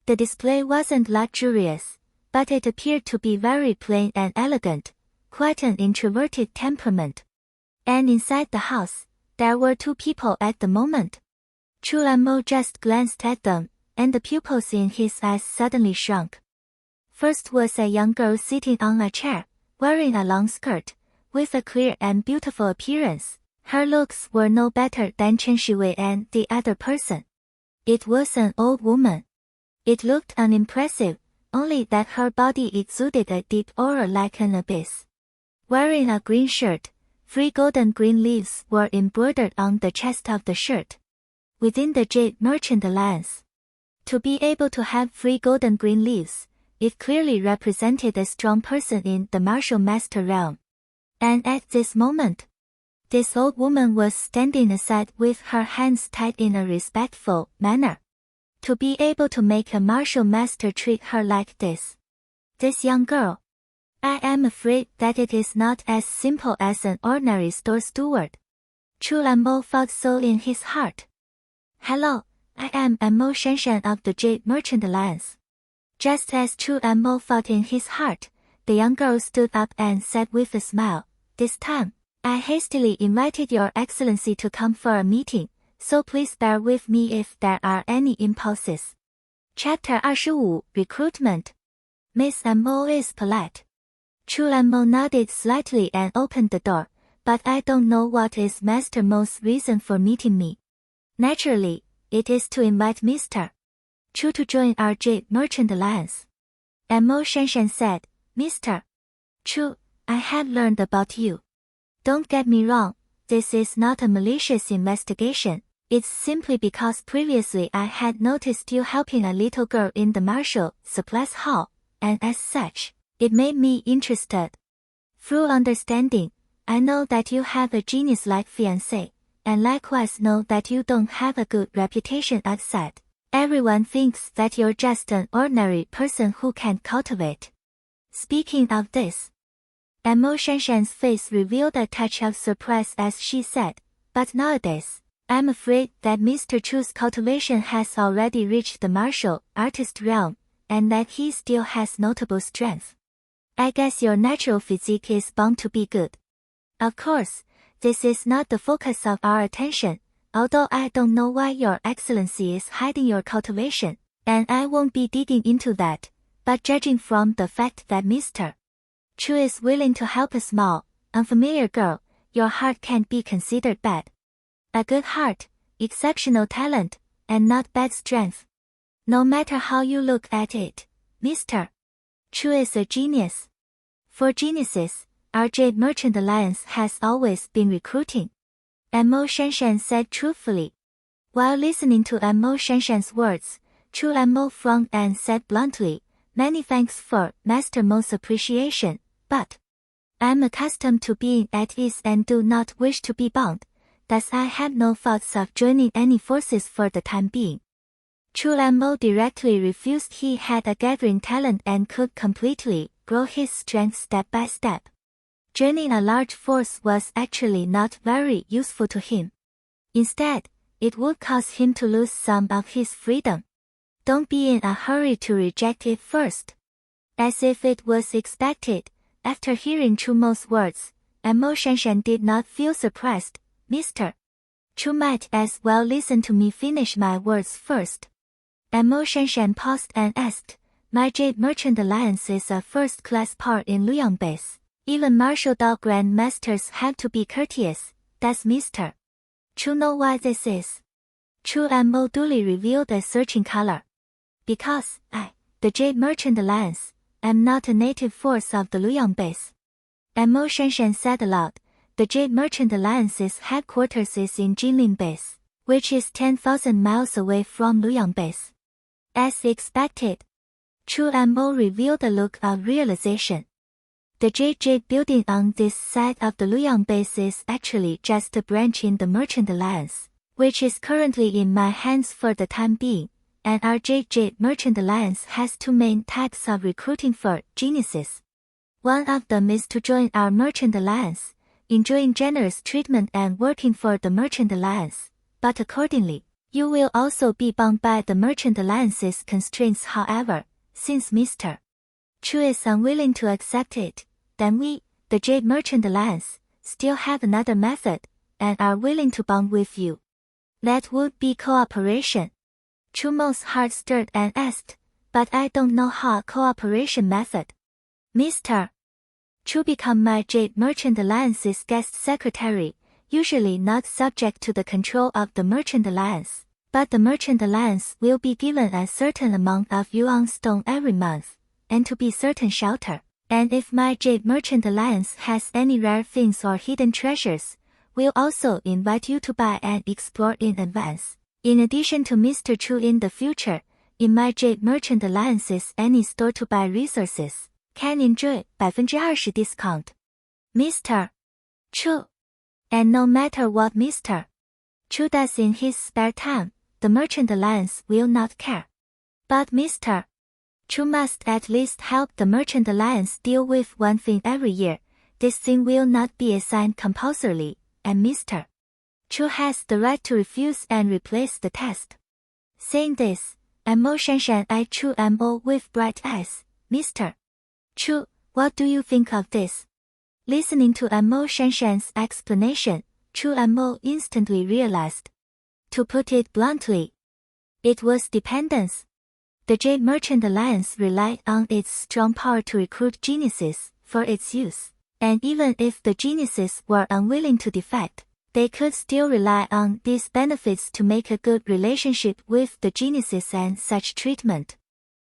The display wasn't luxurious, but it appeared to be very plain and elegant, quite an introverted temperament. And inside the house, there were 2 people at the moment. Chu Mo just glanced at them, and the pupils in his eyes suddenly shrunk. First was a young girl sitting on a chair, wearing a long skirt, with a clear and beautiful appearance. Her looks were no better than Chen Shiwei and the other person. It was an old woman. It looked unimpressive, only that her body exuded a deep aura like an abyss. Wearing a green shirt, 3 golden green leaves were embroidered on the chest of the shirt. Within the Jade Merchant Alliance, to be able to have 3 golden green leaves, it clearly represented a strong person in the martial master realm. And at this moment, this old woman was standing aside with her hands tied in a respectful manner. To be able to make a martial master treat her like this. This young girl. I am afraid that it is not as simple as an ordinary store steward. Chu Mo thought so in his heart. Hello, I am Mo Shanshan of the Jade Merchant Alliance. Just as Chu Mo thought in his heart, the young girl stood up and said with a smile, this time, I hastily invited Your Excellency to come for a meeting, so please bear with me if there are any impulses. Chapter 25, Recruitment. Miss Mo is polite. Chu Mo nodded slightly and opened the door, but I don't know what is Master Mo's reason for meeting me. Naturally, it is to invite Mr. Chu to join our jade merchant alliance. And Mo Shanshan said, Mr. Chu, I have learned about you. Don't get me wrong, this is not a malicious investigation. It's simply because previously I had noticed you helping a little girl in the martial supplies hall, and as such, it made me interested. Through understanding, I know that you have a genius-like fiancé, and likewise know that you don't have a good reputation outside. Everyone thinks that you're just an ordinary person who can cultivate. Speaking of this, and Mo Shanshan's face revealed a touch of surprise as she said, but nowadays, I'm afraid that Mr. Chu's cultivation has already reached the martial artist realm, and that he still has notable strength. I guess your natural physique is bound to be good. Of course, this is not the focus of our attention, although I don't know why your excellency is hiding your cultivation, and I won't be digging into that, but judging from the fact that Mr. Chu is willing to help a small, unfamiliar girl, your heart can't be considered bad. A good heart, exceptional talent, and not bad strength. No matter how you look at it, Mr. Chu is a genius. For geniuses, our Jade Merchant Alliance has always been recruiting. And Mo Shanshan said truthfully. While listening to Mo Shanshan's words, Chu Mo frowned and said bluntly, many thanks for Master Mo's appreciation, but I'm accustomed to being at ease and do not wish to be bound. Thus I have no thoughts of joining any forces for the time being. Chu Mo directly refused. He had a gathering talent and could completely grow his strength step by step. Joining a large force was actually not very useful to him. Instead, it would cause him to lose some of his freedom. Don't be in a hurry to reject it first. As if it was expected, after hearing Chu Mo's words, Mo Shanshan did not feel surprised. Mr. Chu might as well listen to me finish my words first. Mo Shanshan paused and asked, my Jade Merchant Alliance is a first-class power in Luoyang base. Even martial dao grand masters have to be courteous. Does Mr. Chu know why this is? Chu Mo duly revealed a searching color. Because I, the Jade Merchant Alliance, am not a native force of the Luoyang base. Mo Shanshan said aloud, the Jade Merchant Alliance's headquarters is in Jinlin base, which is 10,000 miles away from Luoyang base. As expected, Chu Mo revealed a look of realization. The Jade building on this side of the Luoyang base is actually just a branch in the Merchant Alliance, which is currently in my hands for the time being, and our Jade Merchant Alliance has two main types of recruiting for geniuses. One of them is to join our Merchant Alliance, enjoying generous treatment and working for the Merchant Alliance, but accordingly, you will also be bound by the Merchant Alliance's constraints. However, since Mr. Chu is unwilling to accept it, then we, the Jade Merchant Alliance, still have another method, and are willing to bond with you. That would be cooperation. Chu Mo's heart stirred and asked, but I don't know how cooperation method. Mr. Chu become my Jade Merchant Alliance's guest secretary, usually not subject to the control of the Merchant Alliance, but the Merchant Alliance will be given a certain amount of yuan stone every month, and to be certain shelter, and if my Jade Merchant Alliance has any rare things or hidden treasures, we'll also invite you to buy and explore in advance. In addition to Mr. Chu in the future, in my Jade Merchant Alliance's any store to buy resources, can enjoy 20% discount. Mr. Chu. And no matter what Mr. Chu does in his spare time, the Merchant Alliance will not care. But Mr. Chu must at least help the Merchant Alliance deal with one thing every year. This thing will not be assigned compulsorily, and Mr. Chu has the right to refuse and replace the test. Saying this, Mo Shanshan eyed Chu Mo with bright eyes. Mr. Chu, what do you think of this? Listening to Mo Shanshan's explanation, Chu Mo instantly realized. To put it bluntly, it was dependence. The Jade Merchant Alliance relied on its strong power to recruit geniuses for its use, And even if the geniuses were unwilling to defect, they could still rely on these benefits to make a good relationship with the geniuses and such treatment.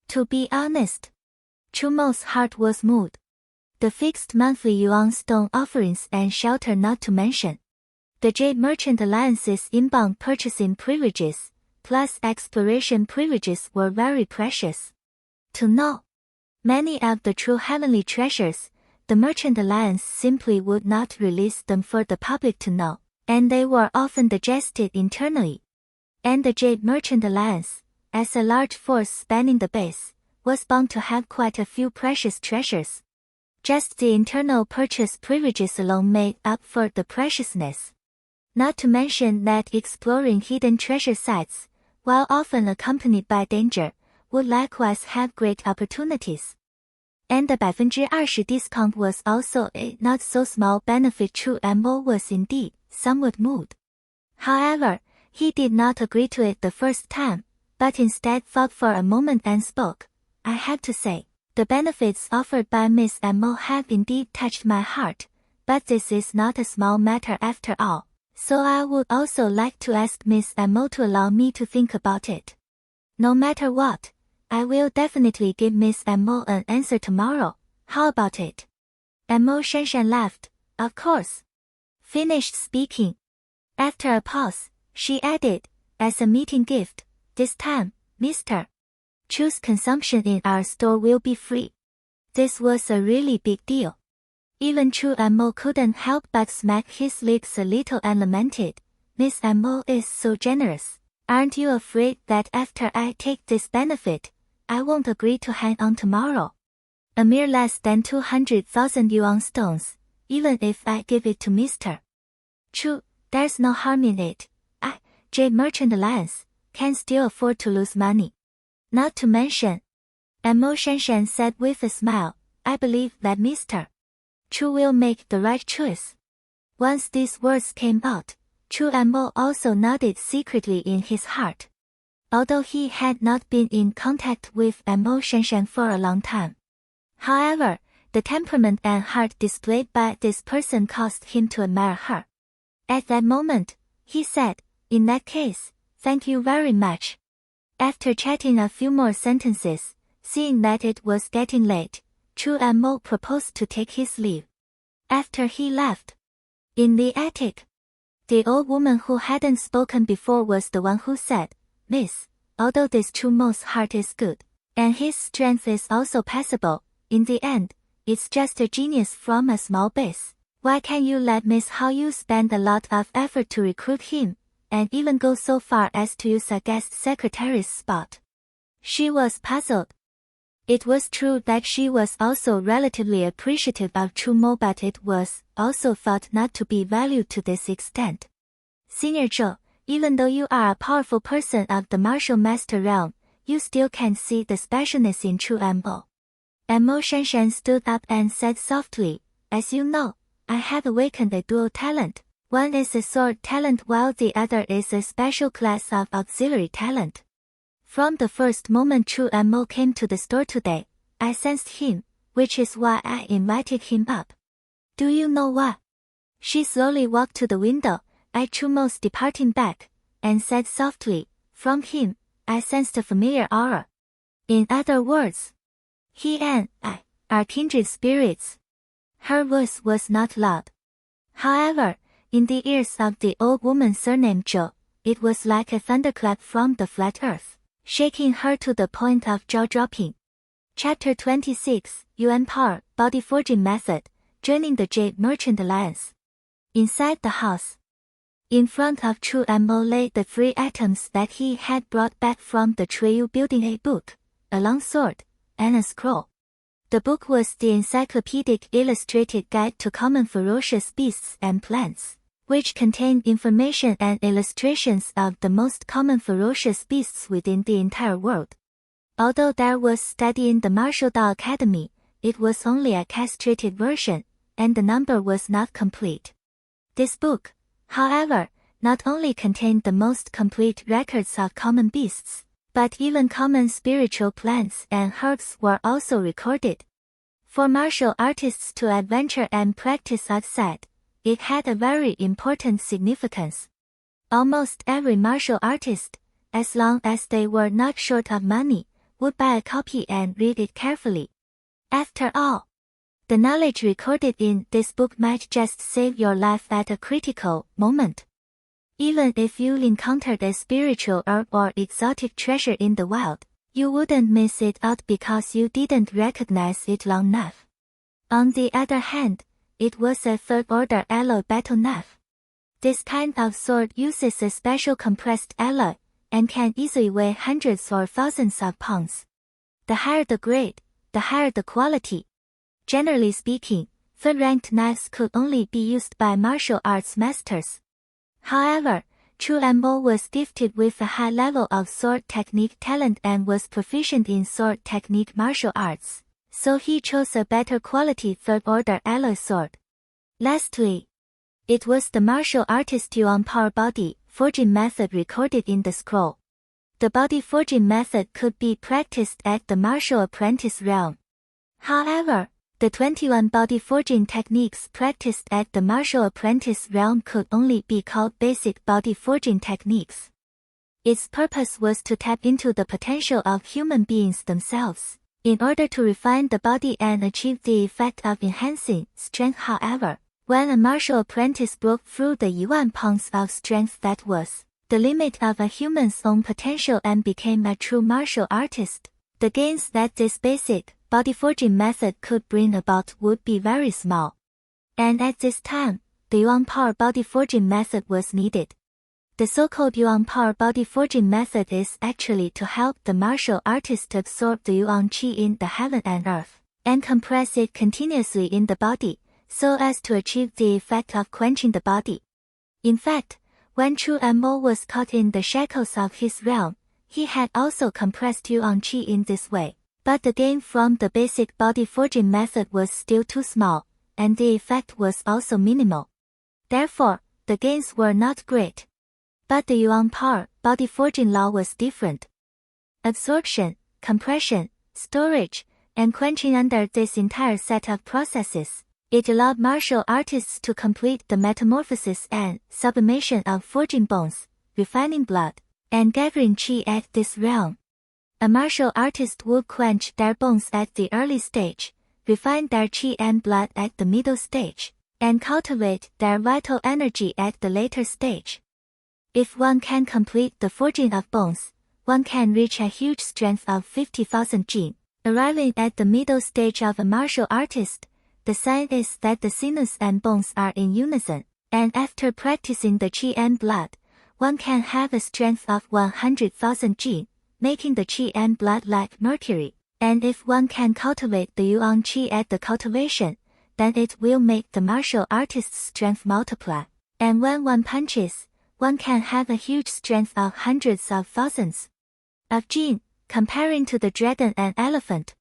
To be honest, Chu Mo's heart was moved. The fixed monthly yuan stone offerings and shelter not to mention. The Jade Merchant Alliance's inbound purchasing privileges, plus exploration privileges were very precious. To know many of the true heavenly treasures, the Merchant Alliance simply would not release them for the public to know, and they were often digested internally. And the Jade Merchant Alliance, as a large force spanning the base, was bound to have quite a few precious treasures. Just the internal purchase privileges alone made up for the preciousness. Not to mention that exploring hidden treasure sites, while often accompanied by danger, would likewise have great opportunities. And the 20% discount was also a not so small benefit. Chu Mo was indeed somewhat moved. However, he did not agree to it the first time, but instead thought for a moment and spoke. I have to say, the benefits offered by Miss Mo have indeed touched my heart, but this is not a small matter after all, so I would also like to ask Miss Mo to allow me to think about it. No matter what, I will definitely give Miss Mo an answer tomorrow. How about it? Mo Shanshan laughed. Of course. Finished speaking. After a pause, she added, as a meeting gift, this time, Mr. Chu's consumption in our store will be free. This was a really big deal. Even Chu Mo couldn't help but smack his lips a little and lamented, Miss Mo is so generous. Aren't you afraid that after I take this benefit, I won't agree to hang on tomorrow? A mere less than 200,000 yuan stones, even if I give it to Mr. Chu, there's no harm in it. Jade Merchant Alliance, can still afford to lose money. Not to mention, Mo Shanshan said with a smile, I believe that Mr. Chu will make the right choice. Once these words came out, Chu Mo also nodded secretly in his heart. Although he had not been in contact with Mo Shanshan for a long time. However, the temperament and heart displayed by this person caused him to admire her. At that moment, he said, in that case, thank you very much. After chatting a few more sentences, seeing that it was getting late, Chu Mo proposed to take his leave. After he left, in the attic, the old woman who hadn't spoken before was the one who said, Miss, although this Chu Mo's heart is good, and his strength is also passable, in the end, it's just a genius from a small base. Why can't you let Miss How you spend a lot of effort to recruit him, and even go so far as to use a guest secretary's spot? She was puzzled. It was true that she was also relatively appreciative of Chu Mo, but it was also thought not to be valued to this extent. Senior Zhou, even though you are a powerful person of the martial master realm, you still can see the specialness in Chu Mo. Mo Shanshan stood up and said softly, as you know, I have awakened a dual talent. One is a sword talent while the other is a special class of auxiliary talent. From the first moment Chu Mo came to the store today, I sensed him, which is why I invited him up. Do you know what? She slowly walked to the window, eyed Chu Mo's departing back, and said softly, from him, I sensed a familiar aura. In other words, he and I are kindred spirits. Her voice was not loud. However, in the ears of the old woman surnamed Zhou, it was like a thunderclap from the flat earth, shaking her to the point of jaw-dropping. Chapter 26, Yuan Power, Body Forging Method, Joining the Jade Merchant Alliance. Inside the house, in front of Chu Mo lay the 3 items that he had brought back from the Chuyu building: a book, a long sword, and a scroll. The book was the Encyclopedic Illustrated Guide to Common Ferocious Beasts and Plants, which contained information and illustrations of the most common ferocious beasts within the entire world. Although there was study in the Martial Dao Academy, it was only a castrated version, and the number was not complete. This book, however, not only contained the most complete records of common beasts, but even common spiritual plants and herbs were also recorded. For martial artists to adventure and practice outside, it had a very important significance. Almost every martial artist, as long as they were not short of money, would buy a copy and read it carefully. After all, the knowledge recorded in this book might just save your life at a critical moment. Even if you encountered a spiritual herb or exotic treasure in the wild, you wouldn't miss it out because you didn't recognize it long enough. On the other hand, it was a third-order alloy battle knife. This kind of sword uses a special compressed alloy, and can easily weigh hundreds or thousands of pounds. The higher the grade, the higher the quality. Generally speaking, third-ranked knives could only be used by martial arts masters. However, Chu Mo was gifted with a high level of sword technique talent and was proficient in sword technique martial arts, so he chose a better quality third-order alloy sword. Lastly, it was the martial artist Yuan power body forging method recorded in the scroll. The body forging method could be practiced at the martial apprentice realm. However, the 21 body forging techniques practiced at the martial apprentice realm could only be called basic body forging techniques. Its purpose was to tap into the potential of human beings themselves, in order to refine the body and achieve the effect of enhancing strength. However, when a martial apprentice broke through the 1 pounds of strength that was the limit of a human's own potential and became a true martial artist, the gains that this basic body forging method could bring about would be very small. And at this time, the Yuan power body forging method was needed. The so-called Yuan power body forging method is actually to help the martial artist absorb the Yuan qi in the heaven and earth, and compress it continuously in the body, so as to achieve the effect of quenching the body. In fact, when Chu Mo was caught in the shackles of his realm, he had also compressed Yuan qi in this way, but the gain from the basic body forging method was still too small, and the effect was also minimal. Therefore, the gains were not great. But the Yuan power body forging law was different. Absorption, compression, storage, and quenching under this entire set of processes, it allowed martial artists to complete the metamorphosis and sublimation of forging bones, refining blood, and gathering qi at this realm. A martial artist would quench their bones at the early stage, refine their qi and blood at the middle stage, and cultivate their vital energy at the later stage. If one can complete the forging of bones, one can reach a huge strength of 50,000 jin. Arriving at the middle stage of a martial artist, the sign is that the sinews and bones are in unison, and after practicing the qi and blood, one can have a strength of 100,000 jin, making the qi and blood like mercury, and if one can cultivate the yuan qi at the cultivation, then it will make the martial artist's strength multiply, and when one punches, one can have a huge strength of hundreds of thousands of jin, comparing to the dragon and elephant.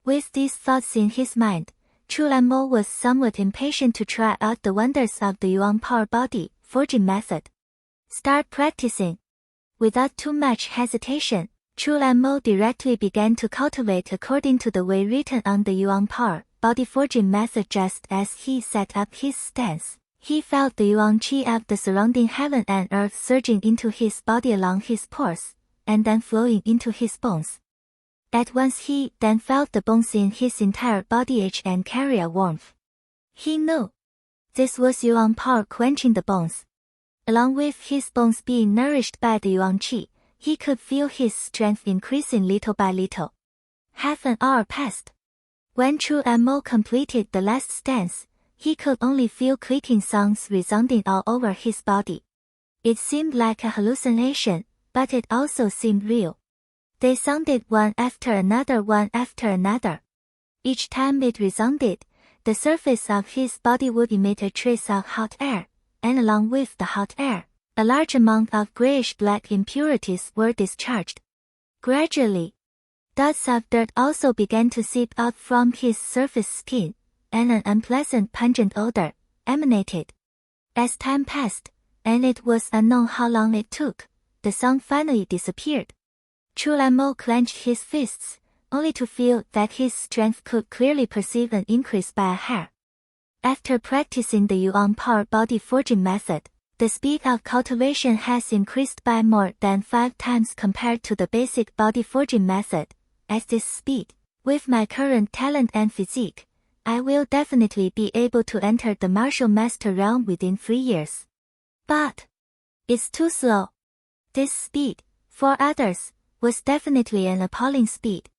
With these thoughts in his mind, Chu Mo was somewhat impatient to try out the wonders of the Yuan power body forging method. Start practicing. Without too much hesitation, Chu Mo directly began to cultivate according to the way written on the Yuan power body forging method. Just as he set up his stance, he felt the Yuan qi of the surrounding heaven and earth surging into his body along his pores, and then flowing into his bones. At once he then felt the bones in his entire body itch and carry a warmth. He knew this was Yuan power quenching the bones. Along with his bones being nourished by the Yuan qi, he could feel his strength increasing little by little. Half an hour passed. When Chu Mo completed the last stance, he could only feel clicking sounds resounding all over his body. It seemed like a hallucination, but it also seemed real. They sounded one after another, one after another. Each time it resounded, the surface of his body would emit a trace of hot air, and along with the hot air, a large amount of grayish-black impurities were discharged. Gradually, dots of dirt also began to seep out from his surface skin, and an unpleasant pungent odor emanated. As time passed, and it was unknown how long it took, the sound finally disappeared. Chu Mo clenched his fists, only to feel that his strength could clearly perceive an increase by a hair. After practicing the Yuan power body forging method, the speed of cultivation has increased by more than 5 times compared to the basic body forging method. At this speed, with my current talent and physique, I will definitely be able to enter the martial master realm within 3 years. But it's too slow. This speed, for others, was definitely an appalling speed.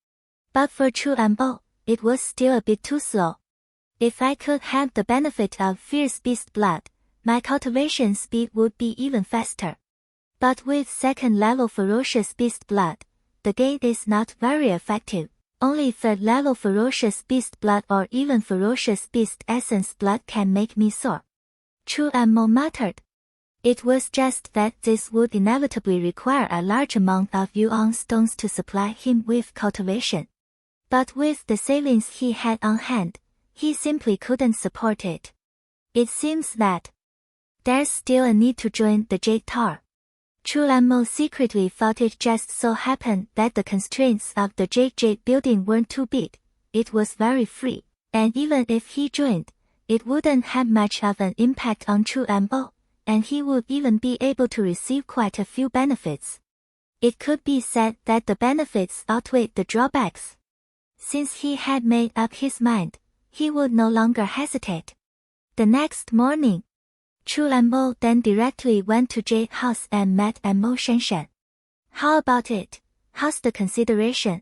But for Chu Mo, it was still a bit too slow. If I could have the benefit of fierce beast blood, my cultivation speed would be even faster. But with second-level ferocious beast blood, the gain is not very effective. Only third-level ferocious beast blood or even ferocious beast essence blood can make me soar. Chu Mo muttered. It was just that this would inevitably require a large amount of yuan stones to supply him with cultivation. But with the savings he had on hand, he simply couldn't support it. It seems that there's still a need to join the Jade Tower. Chu Mo secretly thought it just so happened that the constraints of the Jade building weren't too big. It was very free, and even if he joined, it wouldn't have much of an impact on Chu Mo, and he would even be able to receive quite a few benefits. It could be said that the benefits outweighed the drawbacks. Since he had made up his mind, he would no longer hesitate. The next morning, Chu Mo then directly went to Jade House and met Mo Shanshan. How about it? How's the consideration?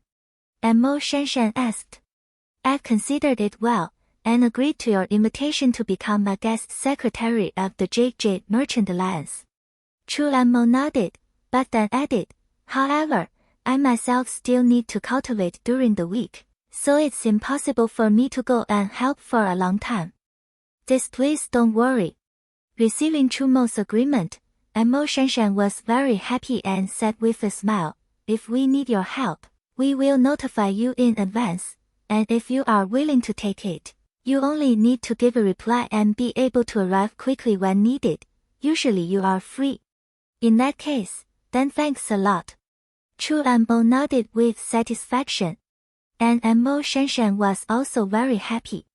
Mo Shanshan asked. I've considered it well, and agreed to your invitation to become a guest secretary of the Jade Merchant Alliance. Chu Mo nodded, but then added, however, I myself still need to cultivate during the week, so it's impossible for me to go and help for a long time. Please don't worry. Receiving Chu Mo's agreement, Mo Shanshan was very happy and said with a smile, if we need your help, we will notify you in advance, and if you are willing to take it, you only need to give a reply and be able to arrive quickly when needed. Usually you are free. In that case, then thanks a lot. Chu Mo nodded with satisfaction. And Mo Shanshan was also very happy.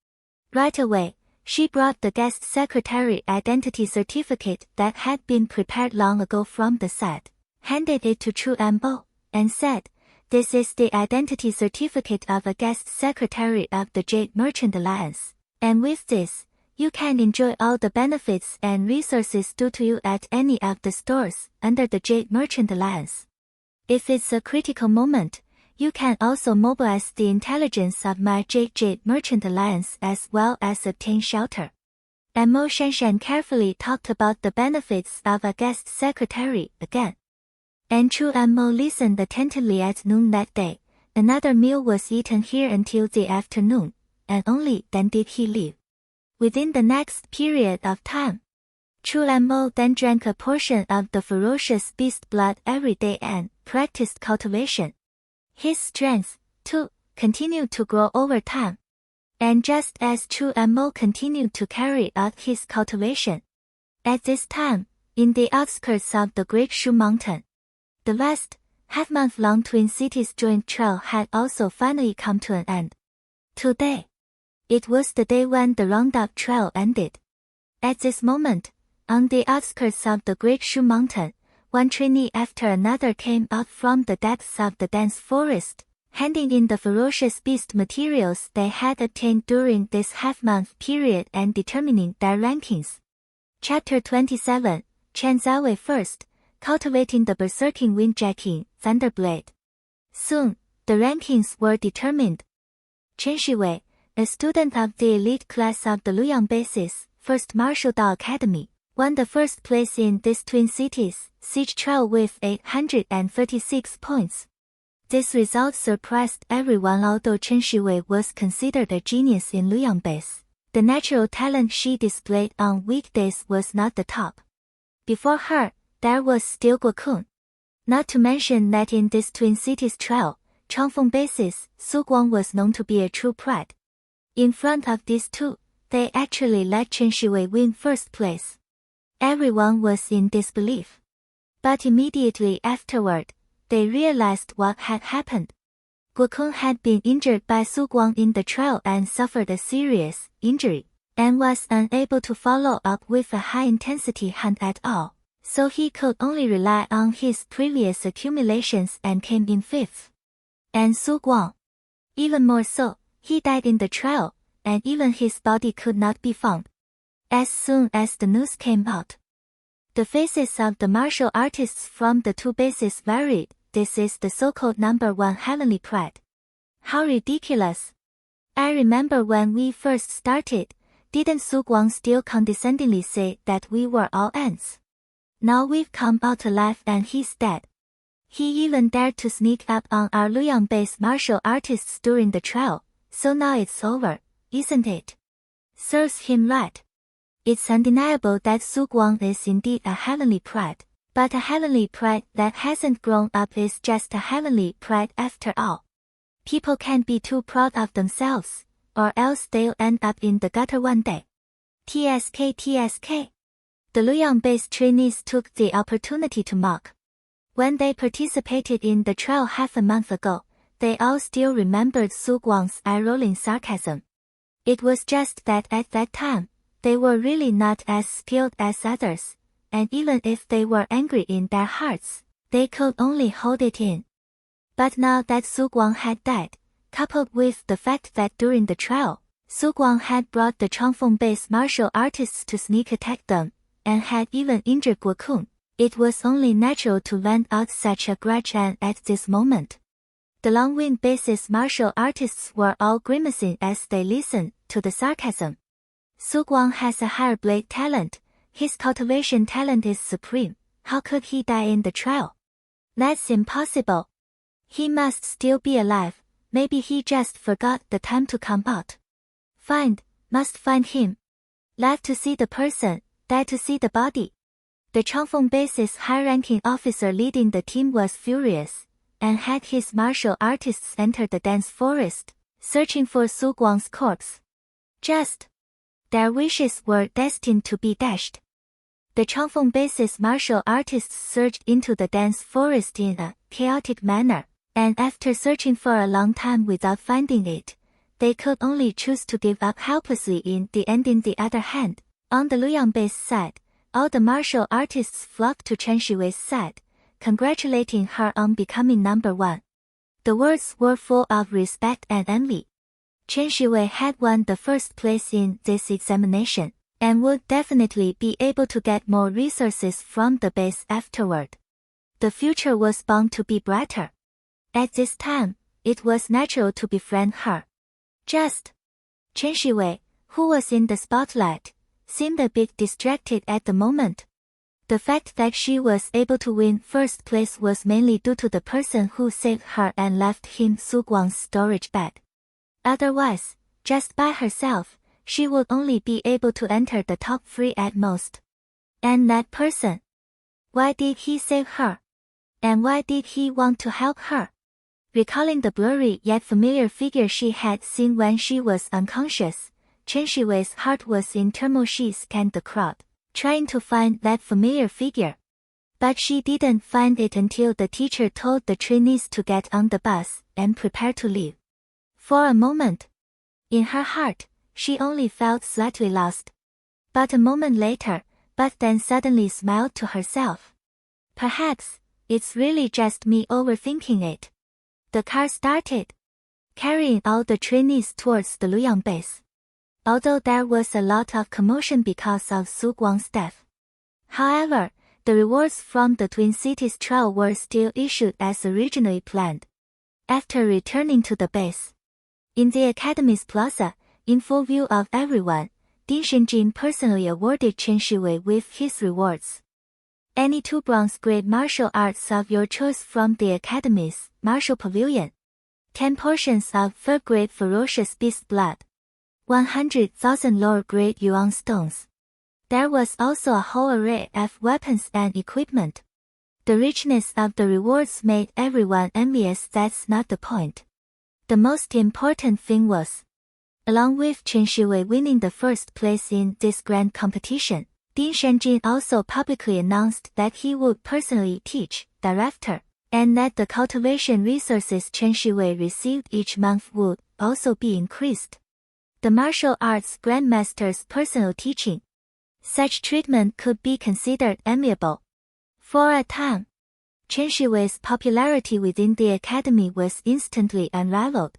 Right away, she brought the guest secretary identity certificate that had been prepared long ago from the set, handed it to Chu Mo, and said, this is the identity certificate of a guest secretary of the Jade Merchant Alliance, and with this, you can enjoy all the benefits and resources due to you at any of the stores under the Jade Merchant Alliance. If it's a critical moment, you can also mobilize the intelligence of my Jade Merchant Alliance as well as obtain shelter. Mo Shanshan carefully talked about the benefits of a guest secretary again. And Chu Mo listened attentively at noon that day. Another meal was eaten here until the afternoon, and only then did he leave. Within the next period of time, Chu Mo then drank a portion of the ferocious beast blood every day and practiced cultivation. His strength, too, continued to grow over time. And just as Chu Mo continued to carry out his cultivation, at this time, in the outskirts of the Great Shu Mountain, the vast, half-month-long Twin Cities joint trail had also finally come to an end. Today, it was the day when the roundup trail ended. At this moment, on the outskirts of the Great Shu Mountain, one trainee after another came out from the depths of the dense forest, handing in the ferocious beast materials they had obtained during this half-month period and determining their rankings. Chapter 27, Chen Zawei First, Cultivating the Berserking Windjacking, Thunderblade. Soon, the rankings were determined. Chen Shiwei, a student of the elite class of the Luoyang Basis, First Martial Dao Academy, won the first place in this Twin Cities Siege Trail with 836 points. This result surprised everyone. Although Chen Shiwei was considered a genius in Luoyang Base, the natural talent she displayed on weekdays was not the top. Before her, there was still Guo Kun. Not to mention that in this Twin Cities Trail, Changfeng Basis, Su Guang was known to be a true pride. In front of these two, they actually let Chen Shiwei win first place. Everyone was in disbelief. But immediately afterward, they realized what had happened. Guo Kong had been injured by Su Guang in the trial and suffered a serious injury, and was unable to follow up with a high-intensity hunt at all, so he could only rely on his previous accumulations and came in fifth. And Su Guang, even more so, he died in the trial, and even his body could not be found. As soon as the news came out, the faces of the martial artists from the two bases varied. This is the so-called number one heavenly pride. How ridiculous. I remember when we first started, didn't Su Guang still condescendingly say that we were all ants? Now we've come out alive and he's dead. He even dared to sneak up on our Luoyang base martial artists during the trial, so now it's over, isn't it? Serves him right. It's undeniable that Su Guang is indeed a heavenly pride. But a heavenly pride that hasn't grown up is just a heavenly pride after all. People can't be too proud of themselves, or else they'll end up in the gutter one day. TSK. The Luoyang base trainees took the opportunity to mock. When they participated in the trial half a month ago, they all still remembered Su Guang's eye-rolling sarcasm. It was just that at that time, they were really not as skilled as others. And even if they were angry in their hearts, they could only hold it in. But now that Su Guang had died, coupled with the fact that during the trial, Su Guang had brought the Changfeng base martial artists to sneak attack them, and had even injured Guo Kong, it was only natural to vent out such a grudge, and at this moment, the Longwind base's martial artists were all grimacing as they listened to the sarcasm. Su Guang has a higher blade talent. His cultivation talent is supreme. How could he die in the trial? That's impossible. He must still be alive. Maybe he just forgot the time to come out. Must find him. Live to see the person, die to see the body. The Changfeng base's high-ranking officer leading the team was furious, and had his martial artists enter the dense forest, searching for Su Guang's corpse. Their wishes were destined to be dashed. The Changfeng base's martial artists surged into the dense forest in a chaotic manner, and after searching for a long time without finding it, they could only choose to give up helplessly in the end. On the other hand, on the Luoyang base side, all the martial artists flocked to Chen Shiwei's side, congratulating her on becoming number one. The words were full of respect and envy. Chen Shiwei had won the first place in this examination, and would definitely be able to get more resources from the base afterward. The future was bound to be brighter. At this time, it was natural to befriend her. Chen Shiwei, who was in the spotlight, seemed a bit distracted at the moment. The fact that she was able to win first place was mainly due to the person who saved her and left him Su Guang's storage bag. Otherwise, just by herself, she would only be able to enter the top 3 at most. And that person? Why did he save her? And why did he want to help her? Recalling the blurry yet familiar figure she had seen when she was unconscious, Chen Shiwei's heart was in turmoil. She scanned the crowd, trying to find that familiar figure. But she didn't find it until the teacher told the trainees to get on the bus and prepare to leave. For a moment, in her heart, she only felt slightly lost. But a moment later, then suddenly smiled to herself. Perhaps, it's really just me overthinking it. The car started, carrying all the trainees towards the Luoyang base. Although there was a lot of commotion because of Su Guang's death. However, the rewards from the Twin Cities trial were still issued as originally planned. After returning to the base, in the Academy's plaza, in full view of everyone, Ding Shenjin personally awarded Chen Shiwei with his rewards. Any 2 bronze-grade martial arts of your choice from the Academy's martial pavilion. 10 portions of 3rd-grade ferocious beast blood. 100,000 lower-grade yuan stones. There was also a whole array of weapons and equipment. The richness of the rewards made everyone envious. That's not the point. The most important thing was, along with Chen Shiwei winning the first place in this grand competition, Ding Shenjin also publicly announced that he would personally teach, direct her, and that the cultivation resources Chen Shiwei received each month would also be increased. The martial arts grandmaster's personal teaching. Such treatment could be considered amiable. For a time, Chen Shiwei's popularity within the academy was instantly unrivaled.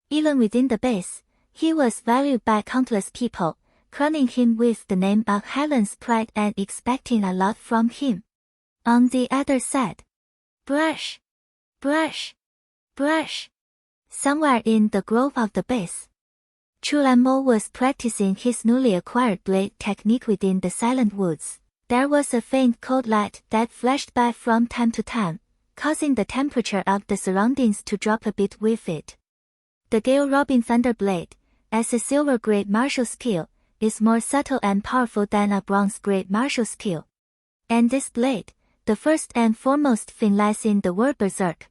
Even within the base, he was valued by countless people, crowning him with the name of Heaven's Pride and expecting a lot from him. On the other side, brush, brush, brush. Somewhere in the grove of the base, Chu Mo was practicing his newly acquired blade technique within the silent woods. There was a faint cold light that flashed by from time to time, causing the temperature of the surroundings to drop a bit with it. The Gale Robin Thunder Blade, as a silver grade martial skill, is more subtle and powerful than a bronze grade martial skill. And this blade, the first and foremost thing lies in the word berserk.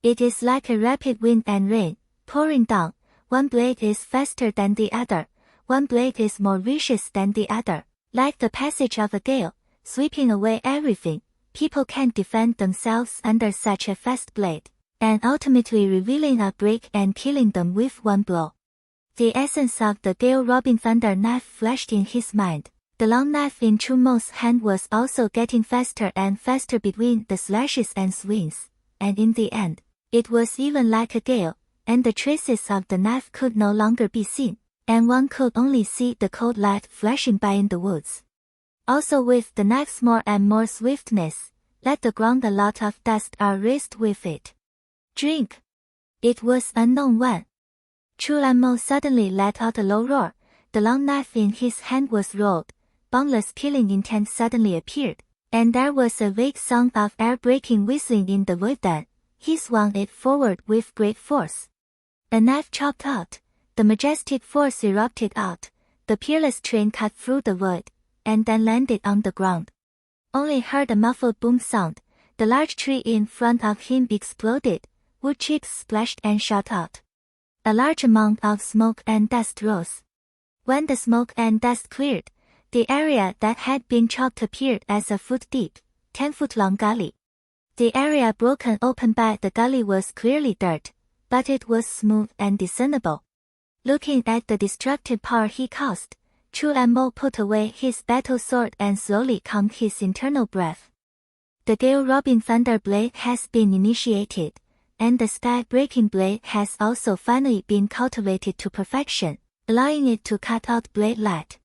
It is like a rapid wind and rain, pouring down. One blade is faster than the other, one blade is more vicious than the other, like the passage of a gale, sweeping away everything. People can't defend themselves under such a fast blade, and ultimately revealing a break and killing them with one blow. The essence of the Gale Robin Thunder knife flashed in his mind. The long knife in Chu Mo's hand was also getting faster and faster between the slashes and swings, and in the end, it was even like a gale, and the traces of the knife could no longer be seen, and one could only see the cold light flashing by in the woods. Also with the knife's more and more swiftness, let the ground a lot of dust are raised with it. Drink! It was unknown when. Chu Mo suddenly let out a low roar, the long knife in his hand was rolled, boundless killing intent suddenly appeared, and there was a vague sound of air-breaking whistling in the void then. He swung it forward with great force. A knife chopped out, the majestic force erupted out, the peerless train cut through the wood, and then landed on the ground. Only heard a muffled boom sound, the large tree in front of him exploded, wood chips splashed and shot out. A large amount of smoke and dust rose. When the smoke and dust cleared, the area that had been chopped appeared as a foot-deep, 10-foot-long gully. The area broken open by the gully was clearly dirt, but it was smooth and discernible. Looking at the destructive power he caused, Chu Mo put away his battle sword and slowly calmed his internal breath. The Gale Robin Thunder Blade has been initiated, and the sky-breaking blade has also finally been cultivated to perfection, allowing it to cut out blade light.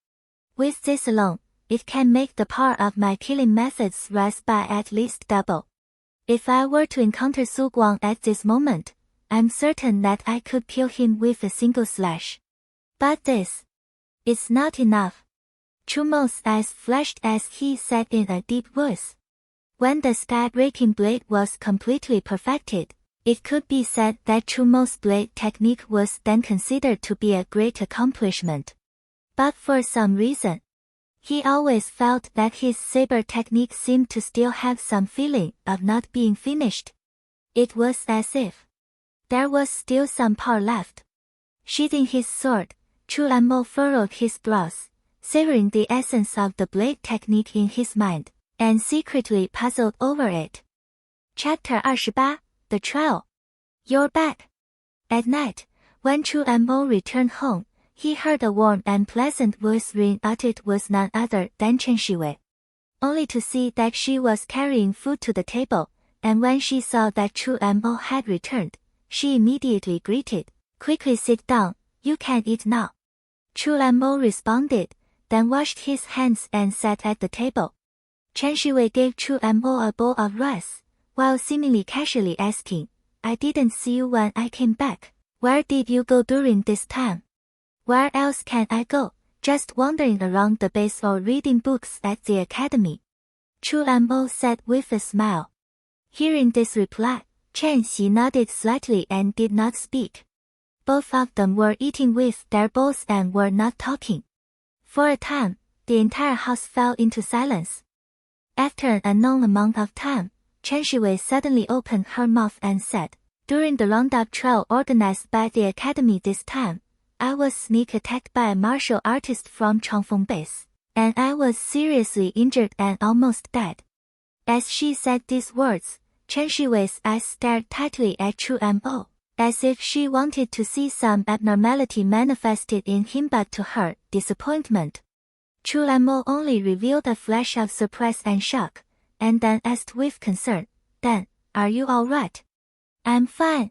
With this alone, it can make the power of my killing methods rise by at least double. If I were to encounter Su Guang at this moment, I'm certain that I could kill him with a single slash. But this, it's not enough. Chu Mo's eyes flashed as he said in a deep voice. When the sky-breaking blade was completely perfected, it could be said that Chu Mo's blade technique was then considered to be a great accomplishment. But for some reason, he always felt that his saber technique seemed to still have some feeling of not being finished. It was as if there was still some power left. Sheathing his sword, Chu Mo furrowed his brows, savoring the essence of the blade technique in his mind, and secretly puzzled over it. Chapter 28, The Trial. You're back. At night, when Chu Mo returned home, he heard a warm and pleasant voice ring out. It was none other than Chen Shiwei. Only to see that she was carrying food to the table, and when she saw that Chu Mo had returned, she immediately greeted, "Quickly sit down, you can eat now." Chu Mo responded, then washed his hands and sat at the table. Chen Shiwei gave Chu Mo a bowl of rice, while seemingly casually asking, "I didn't see you when I came back. Where did you go during this time?" "Where else can I go? Just wandering around the base or reading books at the academy," Chu Mo said with a smile. Hearing this reply, Chen Xi nodded slightly and did not speak. Both of them were eating with their bowls and were not talking. For a time, the entire house fell into silence. After an unknown amount of time, Chen Shiwei suddenly opened her mouth and said, "During the roundup trial organized by the academy this time, I was sneak attacked by a martial artist from Changfeng base, and I was seriously injured and almost died." As she said these words, Chen Shiwei's eyes stared tightly at Chu Mo, as if she wanted to see some abnormality manifested in him, but to her disappointment, Chu Mo only revealed a flash of surprise and shock, and then asked with concern, "Then, are you all right?" "I'm fine."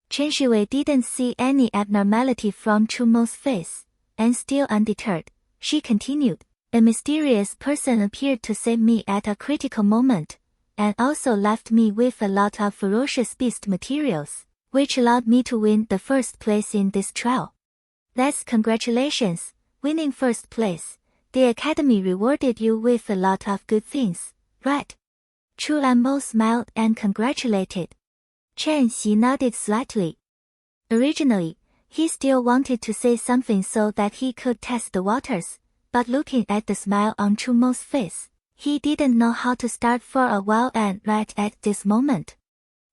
Chen Shiwei didn't see any abnormality from Chu Mo's face, and still undeterred, she continued, "A mysterious person appeared to save me at a critical moment, and also left me with a lot of ferocious beast materials, which allowed me to win the first place in this trial." "That's congratulations, winning first place. The academy rewarded you with a lot of good things, right?" Chu Mo smiled and congratulated. Chen Xi nodded slightly. Originally, he still wanted to say something so that he could test the waters, but looking at the smile on Chu Mo's face, he didn't know how to start for a while, and right at this moment,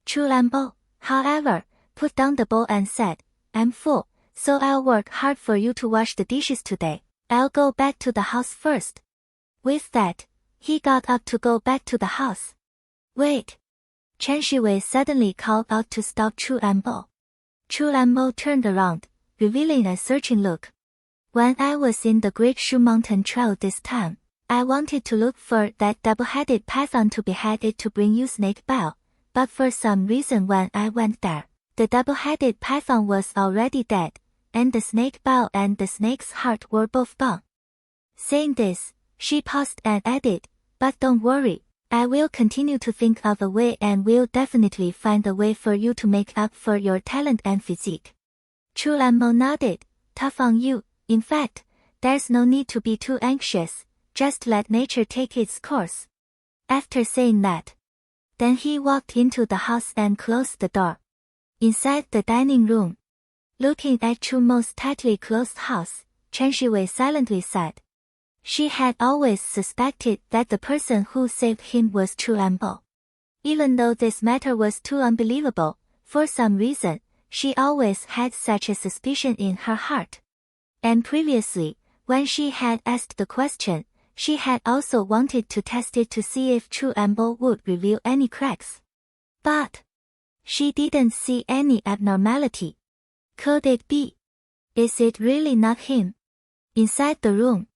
Chu Mo, however, put down the bowl and said, "I'm full, so I'll work hard for you to wash the dishes today. I'll go back to the house first." With that, he got up to go back to the house. "Wait!" Chen Shiwei suddenly called out to stop Chu Mo. Chu Mo turned around, revealing a searching look. "When I was in the Great Shu Mountain Trail this time, I wanted to look for that double-headed python to behead it to bring you snake bile, but for some reason when I went there, the double-headed python was already dead, and the snake bile and the snake's heart were both gone." Saying this, she paused and added, "But don't worry, I will continue to think of a way and will definitely find a way for you to make up for your talent and physique." Chu Mo nodded, "Tough on you. In fact, there's no need to be too anxious, just let nature take its course." After saying that, then he walked into the house and closed the door. Inside the dining room, looking at Chu Mo's tightly closed house, Chen Shiwei silently sighed. She had always suspected that the person who saved him was Chu Mo. Even though this matter was too unbelievable, for some reason, she always had such a suspicion in her heart. And previously, when she had asked the question, she had also wanted to test it to see if Chu Mo would reveal any cracks. But she didn't see any abnormality. Could it be? Is it really not him? Inside the room,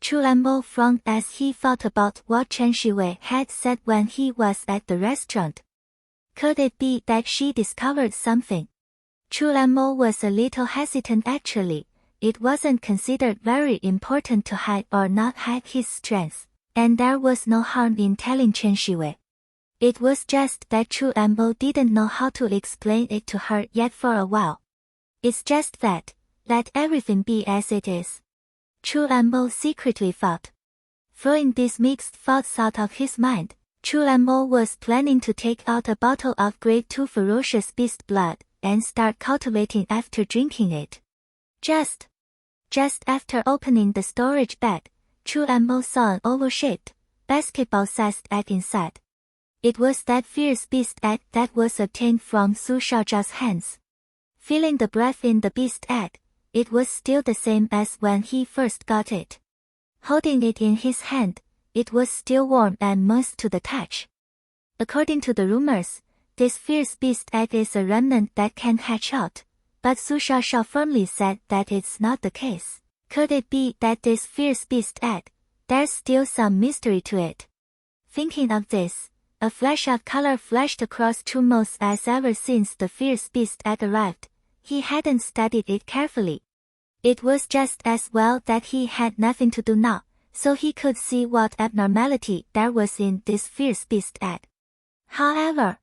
Chu Mo frowned as he thought about what Chen Shiwei had said when he was at the restaurant. Could it be that she discovered something? Chu Mo was a little hesitant actually. It wasn't considered very important to hide or not hide his strengths, and there was no harm in telling Chen Shiwei. It was just that Chu Mo didn't know how to explain it to her yet for a while. "It's just that, let everything be as it is," Chu Mo secretly thought. Throwing these mixed thoughts out of his mind, Chu Mo was planning to take out a bottle of grade 2 ferocious beast blood, and start cultivating after drinking it. Just after opening the storage bag, Chu Mo saw an oval-shaped, basketball-sized egg inside. It was that fierce beast egg that was obtained from Su Shaozhao's hands. Feeling the breath in the beast egg, it was still the same as when he first got it. Holding it in his hand, it was still warm and moist to the touch. According to the rumors, this fierce beast egg is a remnant that can hatch out, but Su Shaozhao firmly said that it's not the case. Could it be that this fierce beast egg, there's still some mystery to it? Thinking of this, a flash of color flashed across Chu Mo's eyes. Ever since the fierce beast egg arrived, he hadn't studied it carefully. It was just as well that he had nothing to do now, so he could see what abnormality there was in this fierce beast egg. However,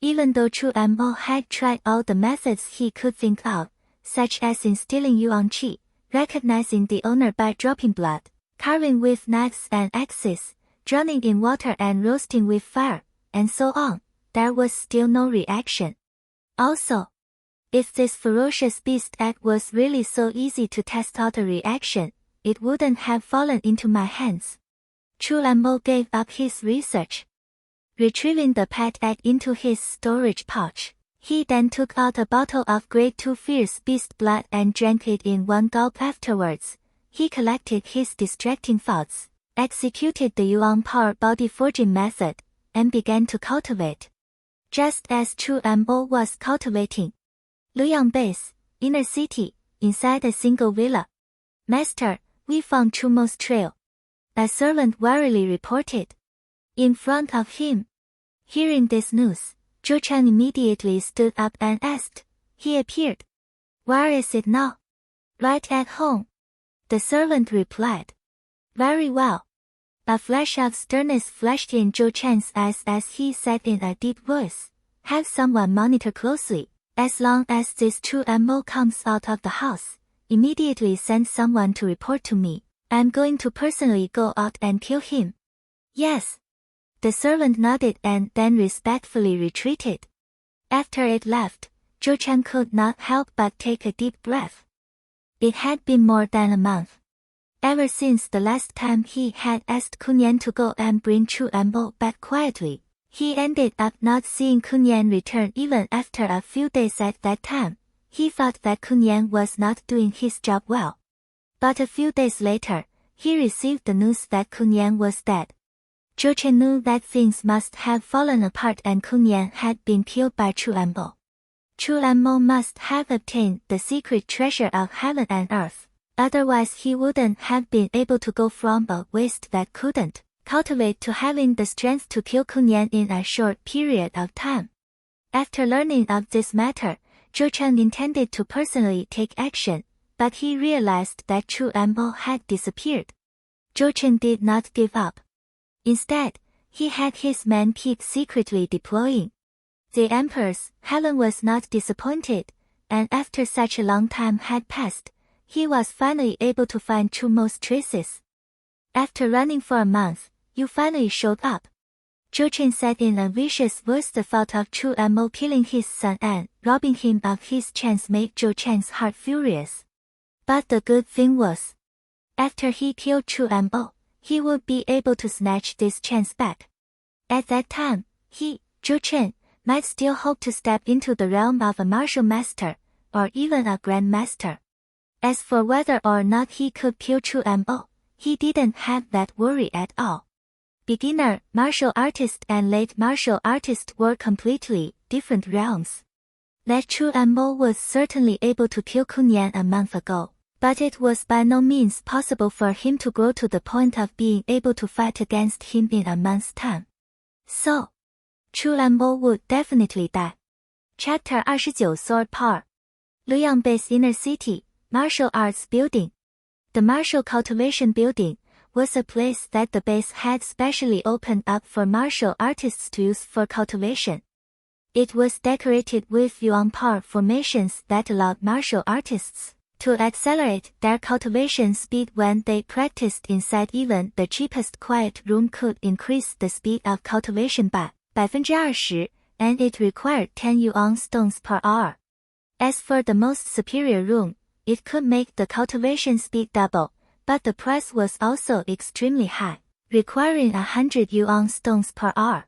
even though Chu Mo had tried all the methods he could think of, such as instilling yuan qi, recognizing the owner by dropping blood, carving with knives and axes, drowning in water and roasting with fire, and so on, there was still no reaction. Also, if this ferocious beast egg was really so easy to test out a reaction, it wouldn't have fallen into my hands. Chu Mo gave up his research. Retrieving the pet egg into his storage pouch, he then took out a bottle of grade 2 fierce beast blood and drank it in one gulp. Afterwards, he collected his distracting thoughts, executed the Yuan Power Body Forging method, and began to cultivate. just as Chu Mo was cultivating. Luoyang Base, inner city, inside a single villa. Master, we found Chu Mo's trail. A servant warily reported. In front of him. Hearing this news, Zhou Chen immediately stood up and asked. He appeared. Where is it now? Right at home. The servant replied. Very well. A flash of sternness flashed in Zhou Chen's eyes as he said in a deep voice. Have someone monitor closely. As long as this Chu Mo comes out of the house, immediately send someone to report to me. I'm going to personally go out and kill him. Yes. The servant nodded and then respectfully retreated. After it left, Zhou Chen could not help but take a deep breath. It had been more than a month. Ever since the last time he had asked Kunyan to go and bring Chu Mo back quietly, he ended up not seeing Kunyan return even after a few days at that time. He thought that Kunyan was not doing his job well. But a few days later, he received the news that Kunyan was dead. Zhou Chen knew that things must have fallen apart and Kunyan had been killed by Chu Mo. Chu Mo must have obtained the secret treasure of heaven and earth, otherwise he wouldn't have been able to go from a waste that couldn't cultivate to having the strength to kill Kunyan in a short period of time. After learning of this matter, Zhou Chen intended to personally take action, but he realized that Chu Mo had disappeared. Zhou Chen did not give up. Instead, he had his men keep secretly deploying. The empress, Helen, was not disappointed, and after such a long time had passed, he was finally able to find Chu Mo's traces. After running for a month, you finally showed up. Zhou Chen said in a vicious voice. The thought of Chu Mo killing his son and robbing him of his chance made Zhou Chen's heart furious. But the good thing was, after he killed Chu Mo, he would be able to snatch this chance back. At that time, he, Zhou Chen, might still hope to step into the realm of a martial master, or even a grand master. As for whether or not he could kill Chu Mo, he didn't have that worry at all. Beginner, martial artist and late martial artist were completely different realms. That Chu Mo was certainly able to kill Kunyan a month ago, but it was by no means possible for him to grow to the point of being able to fight against him in a month's time. So, Chu Mo would definitely die. Chapter 29 Sword Power. Luoyang Base Inner City, Martial Arts Building. The Martial Cultivation Building was a place that the base had specially opened up for martial artists to use for cultivation. It was decorated with yuan power formations that allowed martial artists to accelerate their cultivation speed when they practiced inside. Even the cheapest quiet room could increase the speed of cultivation by 20%, and it required 10 yuan stones per hour. As for the most superior room, it could make the cultivation speed double, but the price was also extremely high, requiring 100 yuan stones per hour.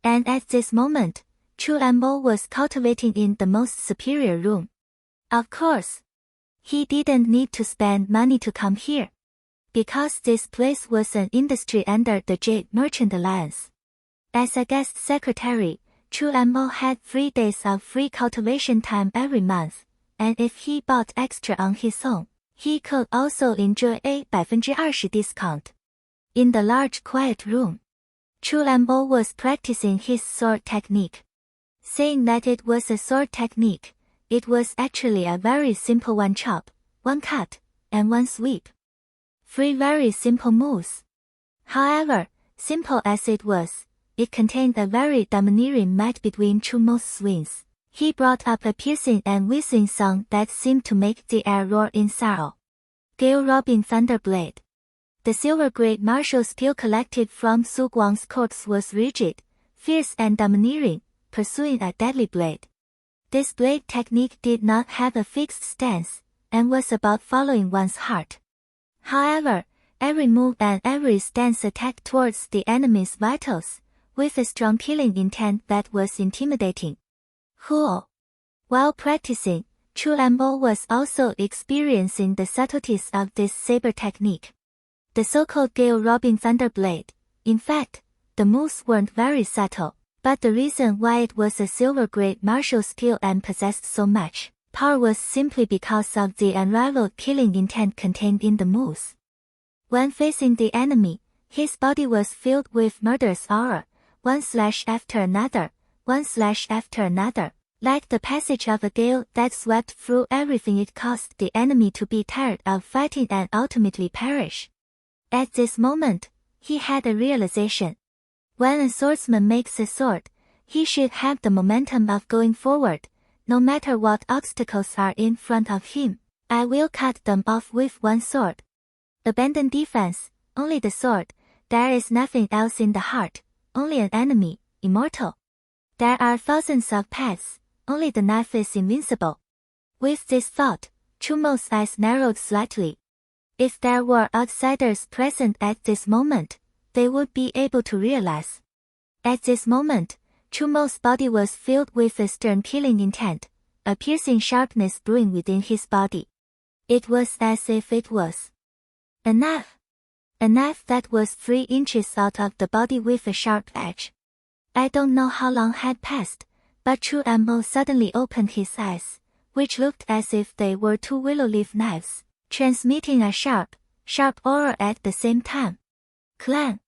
And at this moment, Chu Mo was cultivating in the most superior room. Of course, he didn't need to spend money to come here, because this place was an industry under the Jade Merchant Alliance. As a guest secretary, Chu Mo had 3 days of free cultivation time every month, and if he bought extra on his own, he could also enjoy a 20% discount. In the large quiet room, Chu Mo was practicing his sword technique. Saying that it was a sword technique, it was actually a very simple one chop, one cut, and one sweep. 3 very simple moves. However, simple as it was, it contained a very domineering match between Chu Mo's swings. He brought up a piercing and whistling song that seemed to make the air roar in sorrow. Gale Robin Thunderblade. The silver great martial skill collected from Su Guang's corpse was rigid, fierce and domineering, pursuing a deadly blade. This blade technique did not have a fixed stance, and was about following one's heart. However, every move and every stance attacked towards the enemy's vitals, with a strong killing intent that was intimidating. Huo. While practicing, Chu Mo was also experiencing the subtleties of this saber technique. The so-called Gale Robin Thunderblade. In fact, the moves weren't very subtle, But the reason why it was a silver-grade martial skill and possessed so much power was simply because of the unrivaled killing intent contained in the moves. When facing the enemy, his body was filled with murderous aura, one slash after another, one slash after another, like the passage of a gale that swept through everything. It caused the enemy to be tired of fighting and ultimately perish. At this moment, he had a realization. When a swordsman makes a sword, he should have the momentum of going forward, no matter what obstacles are in front of him. I will cut them off with one sword. Abandon defense, only the sword. There is nothing else in the heart, only an enemy, immortal. There are thousands of paths, only the knife is invincible. With this thought, Chu Mo's eyes narrowed slightly. If there were outsiders present at this moment, they would be able to realize. At this moment, Chu Mo's body was filled with a stern killing intent, a piercing sharpness brewing within his body. It was as if it was a knife. A knife that was 3 inches out of the body with a sharp edge. I don't know how long had passed, but Chu Mo suddenly opened his eyes, which looked as if they were 2 willow leaf knives, transmitting a sharp aura at the same time. Clang!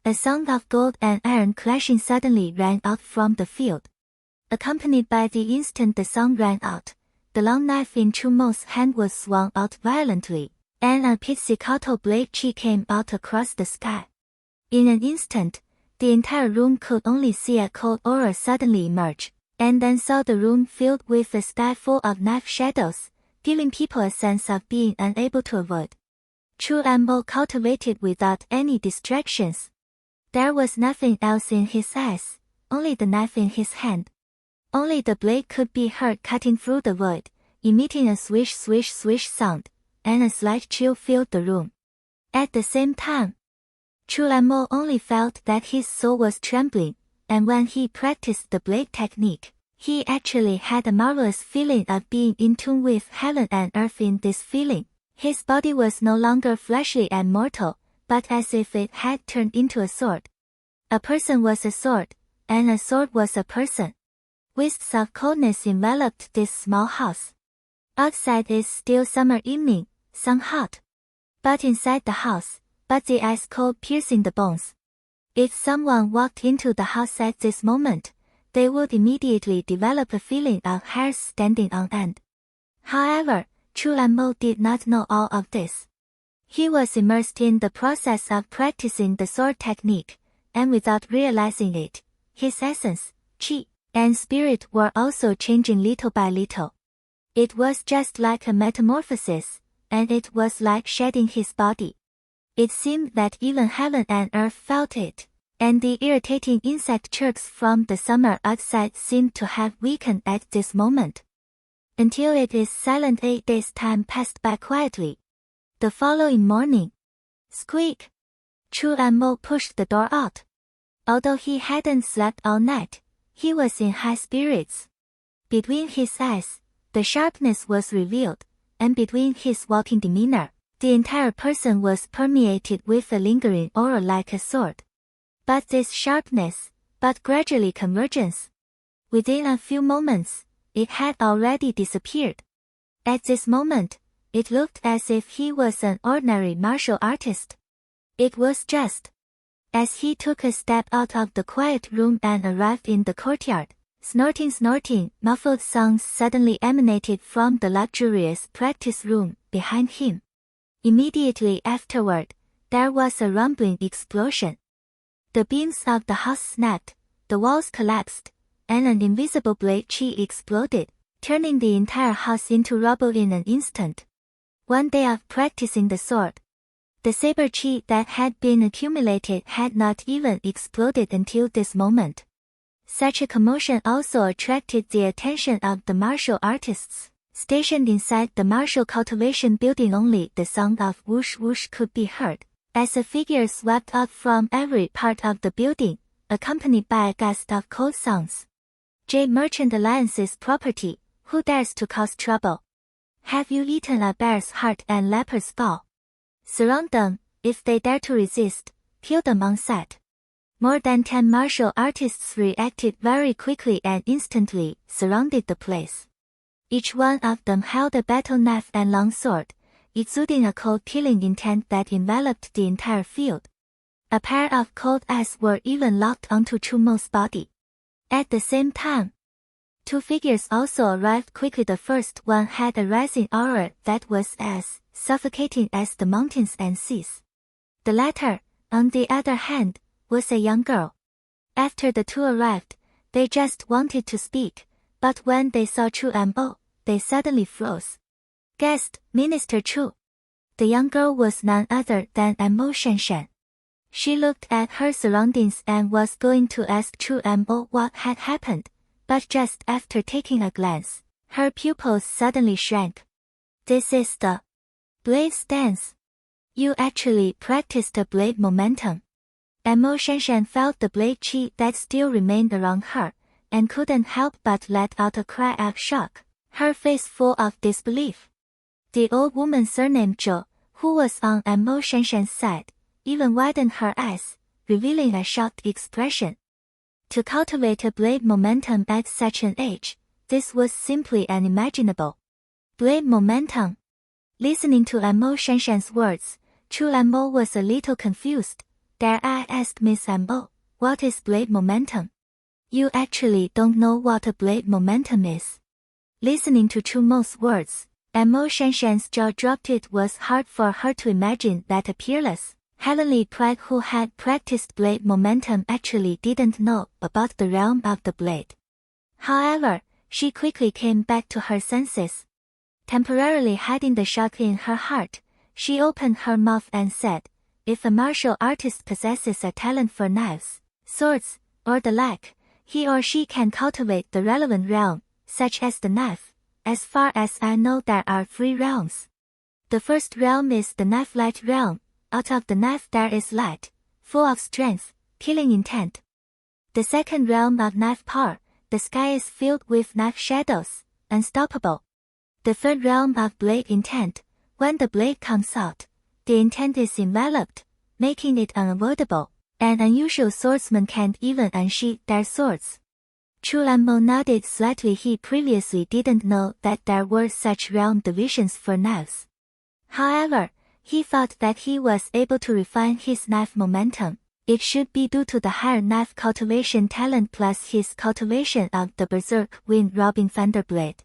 A sound of gold and iron clashing suddenly rang out from the field. Accompanied by the instant the sound rang out, the long knife in Chu Mo's hand was swung out violently, and a pizzicato blade chi came out across the sky. In an instant, the entire room could only see a cold aura suddenly emerge, and then saw the room filled with a sky full of knife shadows, giving people a sense of being unable to avoid. Chu Mo cultivated without any distractions. There was nothing else in his eyes, only the knife in his hand. Only the blade could be heard cutting through the void, emitting a swish swish swish sound, and a slight chill filled the room. At the same time, Chu Mo only felt that his soul was trembling, and when he practiced the blade technique, he actually had a marvelous feeling of being in tune with heaven and earth. In this feeling, his body was no longer fleshly and mortal, but as if it had turned into a sword. A person was a sword, and a sword was a person. Wisps of coldness enveloped this small house. Outside is still summer evening, sun hot. But inside the house, the ice cold piercing the bones. If someone walked into the house at this moment, they would immediately develop a feeling of hairs standing on end. However, Chu Mo did not know all of this. He was immersed in the process of practicing the sword technique, and without realizing it, his essence, chi, and spirit were also changing little by little. It was just like a metamorphosis, and it was like shedding his body. It seemed that even heaven and earth felt it, and the irritating insect chirps from the summer outside seemed to have weakened at this moment. Until it is silent, 8 days' time passed by quietly. The following morning, squeak! Chu Mo pushed the door out. Although he hadn't slept all night, he was in high spirits. Between his eyes, the sharpness was revealed, and between his walking demeanor, the entire person was permeated with a lingering aura like a sword. But this sharpness, but gradually convergence. Within a few moments, it had already disappeared. At this moment, it looked as if he was an ordinary martial artist. It was just. As he took a step out of the quiet room and arrived in the courtyard, snorting, muffled sounds suddenly emanated from the luxurious practice room behind him. Immediately afterward, there was a rumbling explosion. The beams of the house snapped, the walls collapsed, and an invisible blade chi exploded, turning the entire house into rubble in an instant. 1 day of practicing the sword. The saber chi that had been accumulated had not even exploded until this moment. Such a commotion also attracted the attention of the martial artists. Stationed inside the martial cultivation building, only the sound of whoosh whoosh could be heard, as a figure swept out from every part of the building, accompanied by a gust of cold sounds. J. Merchant Alliance's property, who dares to cause trouble? Have you eaten a bear's heart and leopard's skull? Surround them, if they dare to resist, kill them on sight. More than 10 martial artists reacted very quickly and instantly, surrounded the place. Each one of them held a battle knife and long sword, exuding a cold killing intent that enveloped the entire field. A pair of cold eyes were even locked onto Chu Mo's body. At the same time, two figures also arrived quickly. The first one had a rising aura that was as suffocating as the mountains and seas. The latter, on the other hand, was a young girl. After the two arrived, they just wanted to speak, but when they saw Chu Mo, they suddenly froze. Guest, Minister Chu. The young girl was none other than Mo Shanshan. She looked at her surroundings and was going to ask Chu Mo what had happened, but just after taking a glance, her pupils suddenly shrank. This is the blade stance. You actually practiced a blade momentum. Mo Shanshan felt the blade chi that still remained around her, and couldn't help but let out a cry of shock, her face full of disbelief. The old woman surnamed Zhou, who was on Mo Shanshan's side, even widened her eyes, revealing a shocked expression. To cultivate a blade momentum at such an age, this was simply unimaginable. Blade momentum. Listening to Mo Shanshan's words, Chu Mo was a little confused. Dare I ask Miss Mo, what is blade momentum? You actually don't know what a blade momentum is. Listening to Chu Mo's words, Mo Shanshan's jaw dropped. It was hard for her to imagine that a peerless, heavenly pride who had practiced blade momentum actually didn't know about the realm of the blade. However, she quickly came back to her senses. Temporarily hiding the shock in her heart, she opened her mouth and said, if a martial artist possesses a talent for knives, swords, or the like, he or she can cultivate the relevant realm, such as the knife. As far as I know, there are 3 realms. The first realm is the knife-light realm. Out of the knife there is light, full of strength, killing intent. The second realm of knife power, the sky is filled with knife shadows, unstoppable. The third realm of blade intent, when the blade comes out, the intent is enveloped, making it unavoidable. An unusual swordsman can't even unsheath their swords. Chu Mo nodded slightly. He previously didn't know that there were such realm divisions for knives. However, he thought that he was able to refine his knife momentum. It should be due to the higher knife cultivation talent plus his cultivation of the berserk wind-robbing thunderblade.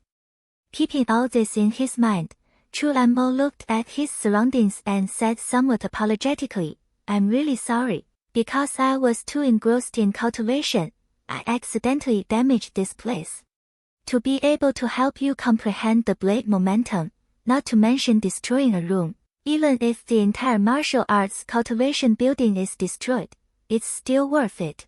Keeping all this in his mind, Chu Mo looked at his surroundings and said somewhat apologetically, I'm really sorry. Because I was too engrossed in cultivation, I accidentally damaged this place. To be able to help you comprehend the blade momentum, not to mention destroying a room, even if the entire martial arts cultivation building is destroyed, it's still worth it.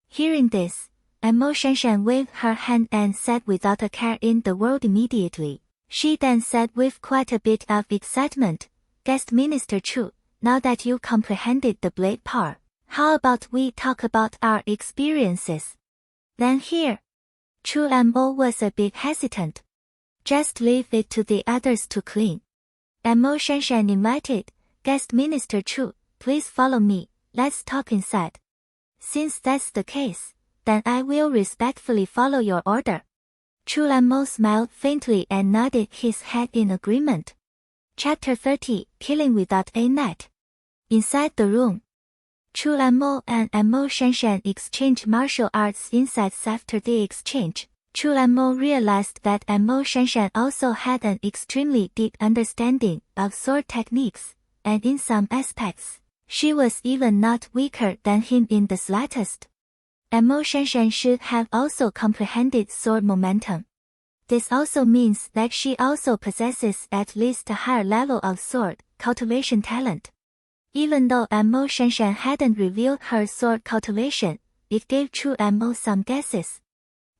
Hearing this, Mo Shanshan waved her hand and said without a care in the world immediately. She then said with quite a bit of excitement, Guest Minister Chu, now that you comprehended the blade power, how about we talk about our experiences? Then here. Chu Mo was a bit hesitant. Just leave it to the others to clean. Mo Shanshan invited, Guest Minister Chu, please follow me, let's talk inside. Since that's the case, then I will respectfully follow your order. Chu Mo smiled faintly and nodded his head in agreement. Chapter 30, Killing Without a Net. Inside the room, Chu Mo and Mo Shanshan exchanged martial arts insights. After the exchange, Chu Mo realized that Mo Shanshan also had an extremely deep understanding of sword techniques, and in some aspects, she was even not weaker than him in the slightest. Mo Shanshan should have also comprehended sword momentum. This also means that she also possesses at least a higher level of sword cultivation talent. Even though Mo Shanshan hadn't revealed her sword cultivation, it gave Chu Mo some guesses.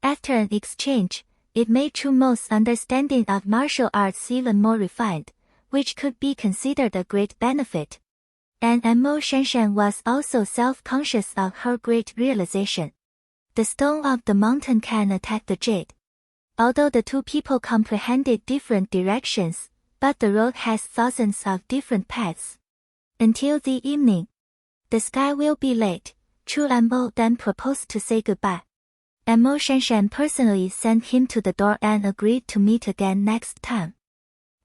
After an exchange, it made Chu Mo's understanding of martial arts even more refined, which could be considered a great benefit. And Mo Shanshan was also self-conscious of her great realization. The stone of the mountain can attack the jade. Although the two people comprehended different directions, but the road has thousands of different paths. Until the evening, the sky will be late. Chu Mo then proposed to say goodbye. And Mo Shanshan personally sent him to the door and agreed to meet again next time.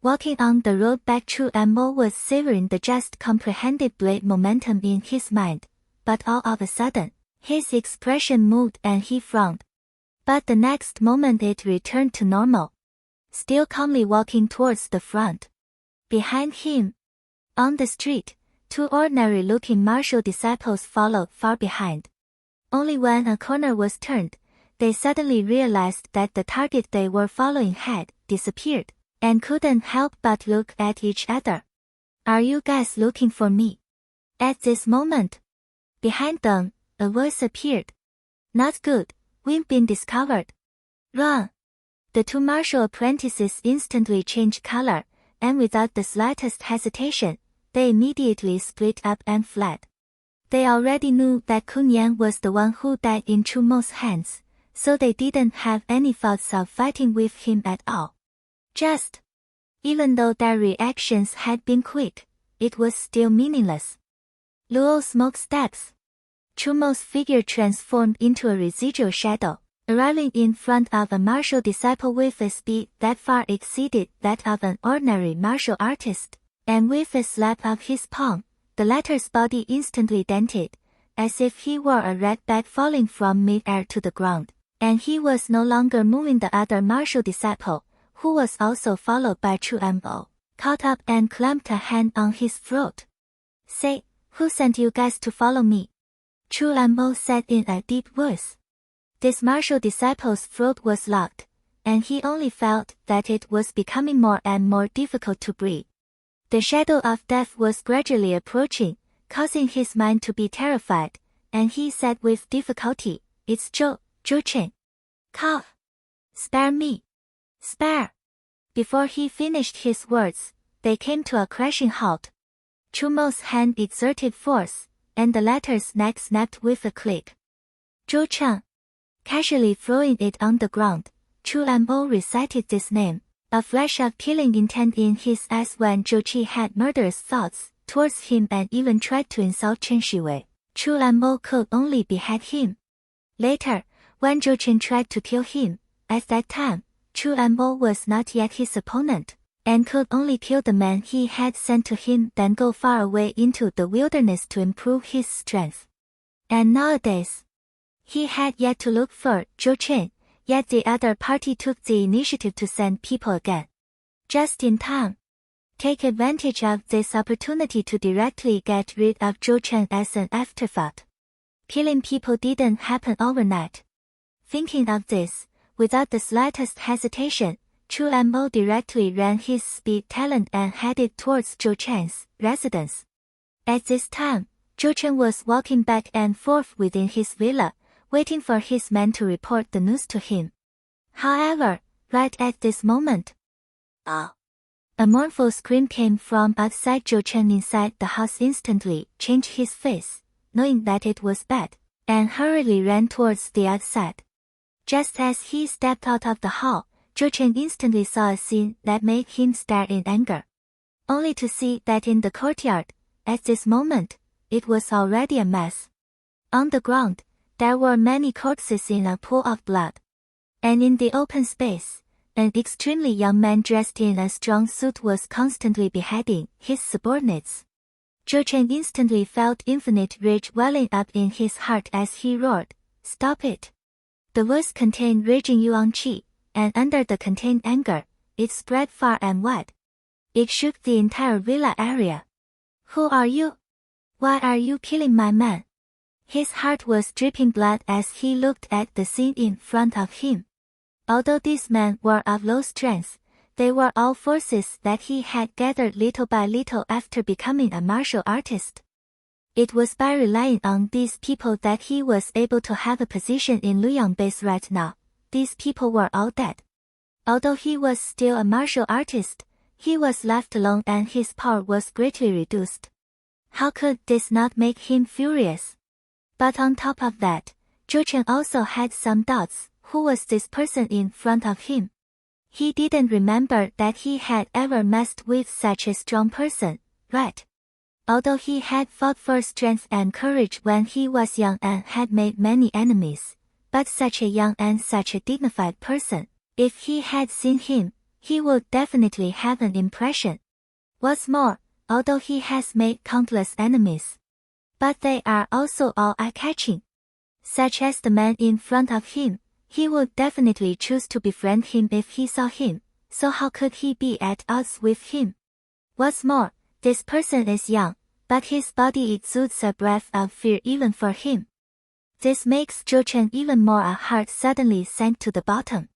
Walking on the road back, Chu Mo was savoring the just comprehended blade momentum in his mind, but all of a sudden, his expression moved and he frowned. But the next moment it returned to normal. Still calmly walking towards the front. Behind him, on the street, two ordinary-looking martial disciples followed far behind. Only when a corner was turned, they suddenly realized that the target they were following had disappeared, and couldn't help but look at each other. "Are you guys looking for me?" At this moment, behind them, a voice appeared. "Not good, we've been discovered. Run!" The two martial apprentices instantly changed color, and without the slightest hesitation, they immediately split up and fled. They already knew that Kun Yan was the one who died in Chu Mo's hands, so they didn't have any thoughts of fighting with him at all. Even though their reactions had been quick, it was still meaningless. Luo smoke steps. Chu Mo's figure transformed into a residual shadow, arriving in front of a martial disciple with a speed that far exceeded that of an ordinary martial artist, and with a slap of his palm, the latter's body instantly dented, as if he were a red bat falling from mid-air to the ground, and he was no longer moving. The other martial disciple, who was also followed by Chu Mo, caught up and clamped a hand on his throat. "Say, who sent you guys to follow me?" Chu Mo said in a deep voice. This martial disciple's throat was locked, and he only felt that it was becoming more and more difficult to breathe. The shadow of death was gradually approaching, causing his mind to be terrified, and he said with difficulty, "It's Zhou Chen. Cough. Spare me. Spare." Before he finished his words, they came to a crashing halt. Chu Mo's hand exerted force, and the latter's neck snapped with a click. "Zhou Chen." Casually throwing it on the ground, Chu Mo recited this name, a flash of killing intent in his eyes when Zhou Qi had murderous thoughts towards him and even tried to insult Chen Shiwei. Chu Mo could only behead him. Later, when Zhou Chen tried to kill him, at that time, Chu Mo was not yet his opponent, and could only kill the man he had sent to him, then go far away into the wilderness to improve his strength. And nowadays, he had yet to look for Zhou Chen, yet the other party took the initiative to send people again. Just in time. Take advantage of this opportunity to directly get rid of Zhou Chen as an afterthought. Killing people didn't happen overnight. Thinking of this, without the slightest hesitation, Chu Mo directly ran his speed talent and headed towards Zhou Chen's residence. At this time, Zhou Chen was walking back and forth within his villa, waiting for his men to report the news to him. However, right at this moment, a mournful scream came from outside. Zhou Chen inside the house instantly changed his face, knowing that it was bad, and hurriedly ran towards the outside. Just as he stepped out of the hall, Zhou Chen instantly saw a scene that made him stare in anger. Only to see that in the courtyard, at this moment, it was already a mess. On the ground, there were many corpses in a pool of blood. And in the open space, an extremely young man dressed in a strong suit was constantly beheading his subordinates. Zhou Chen instantly felt infinite rage welling up in his heart as he roared, "Stop it!" The voice contained raging yuan qi, and under the contained anger, it spread far and wide. It shook the entire villa area. "Who are you? Why are you killing my men?" His heart was dripping blood as he looked at the scene in front of him. Although these men were of low strength, they were all forces that he had gathered little by little after becoming a martial artist. It was by relying on these people that he was able to have a position in Luoyang base right now. These people were all dead. Although he was still a martial artist, he was left alone and his power was greatly reduced. How could this not make him furious? But on top of that, Zhou Chen also had some doubts. Who was this person in front of him? He didn't remember that he had ever messed with such a strong person, right? Although he had fought for strength and courage when he was young and had made many enemies, but such a young and such a dignified person, if he had seen him, he would definitely have an impression. What's more, although he has made countless enemies, but they are also all eye-catching. Such as the man in front of him, he would definitely choose to befriend him if he saw him, so how could he be at odds with him? What's more, this person is young, but his body exudes a breath of fear even for him. This makes Zhou Chen even more. A heart suddenly sank to the bottom.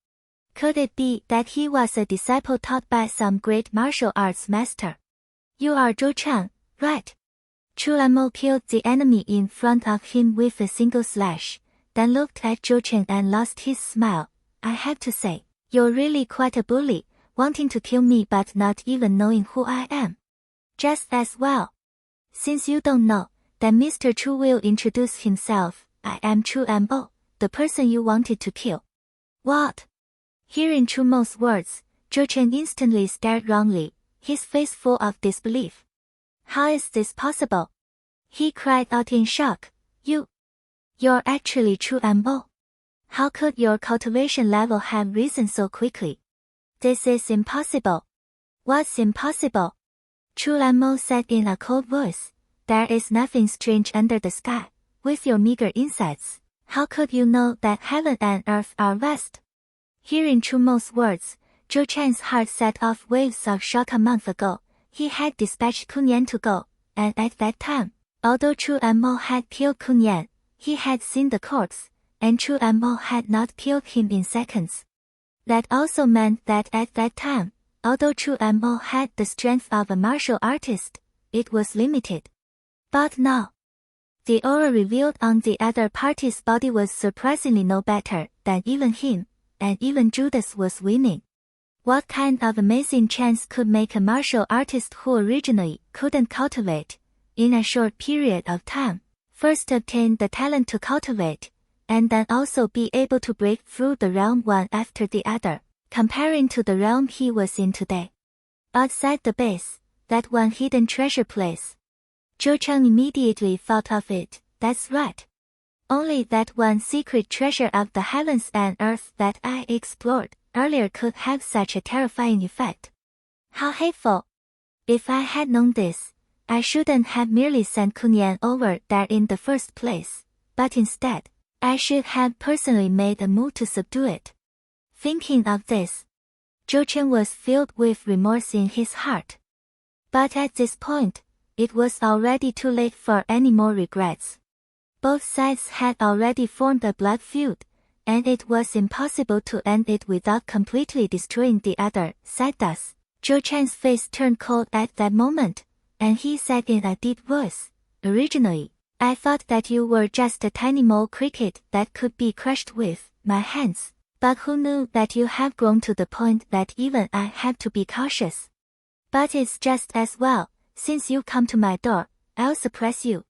Could it be that he was a disciple taught by some great martial arts master? You are Zhou Chen, right? Chu Mo killed the enemy in front of him with a single slash, then looked at Zhou Chen and lost his smile. I have to say, you're really quite a bully, wanting to kill me but not even knowing who I am. Just as well. Since you don't know, then Mr. Chu will introduce himself. I am Chu Mo, the person you wanted to kill. What? Hearing Chu Mo's words, Zhou Chen instantly stared wrongly, his face full of disbelief. How is this possible? He cried out in shock. You're actually Chu Mo? How could your cultivation level have risen so quickly? This is impossible. What's impossible? Chu Mo said in a cold voice. There is nothing strange under the sky. With your meager insights, how could you know that heaven and earth are vast? Hearing Chu Mo's words, Zhou Chen's heart set off waves of shock. A month ago, he had dispatched Kun Yan to go, and at that time, although Chu Mo had killed Kun Yan, he had seen the corpse, and Chu Mo had not killed him in seconds. That also meant that at that time, although Chu Mo had the strength of a martial artist, it was limited. But now, the aura revealed on the other party's body was surprisingly no better than even him, and even Judas was winning. What kind of amazing chance could make a martial artist who originally couldn't cultivate, in a short period of time, first obtain the talent to cultivate, and then also be able to break through the realm one after the other, comparing to the realm he was in today? Outside the base, that one hidden treasure place. Zhou Chen immediately thought of it. That's right. Only that one secret treasure of the heavens and earth that I explored earlier could have such a terrifying effect. How hateful! If I had known this, I shouldn't have merely sent Kun Yan over there in the first place, but instead, I should have personally made a move to subdue it. Thinking of this, Zhou Chen was filled with remorse in his heart. But at this point, it was already too late for any more regrets. Both sides had already formed a blood feud, and it was impossible to end it without completely destroying the other side. Thus, Zhou Chen's face turned cold at that moment, and he said in a deep voice, originally, I thought that you were just a tiny mole cricket that could be crushed with my hands, but who knew that you have grown to the point that even I have to be cautious? But it's just as well. Since you come to my door, I'll suppress you.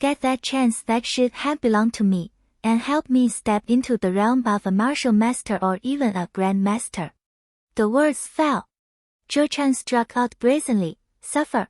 Get that chance that should have belonged to me, and help me step into the realm of a martial master or even a grand master. The words fell. Zhou Chen struck out brazenly, suffer.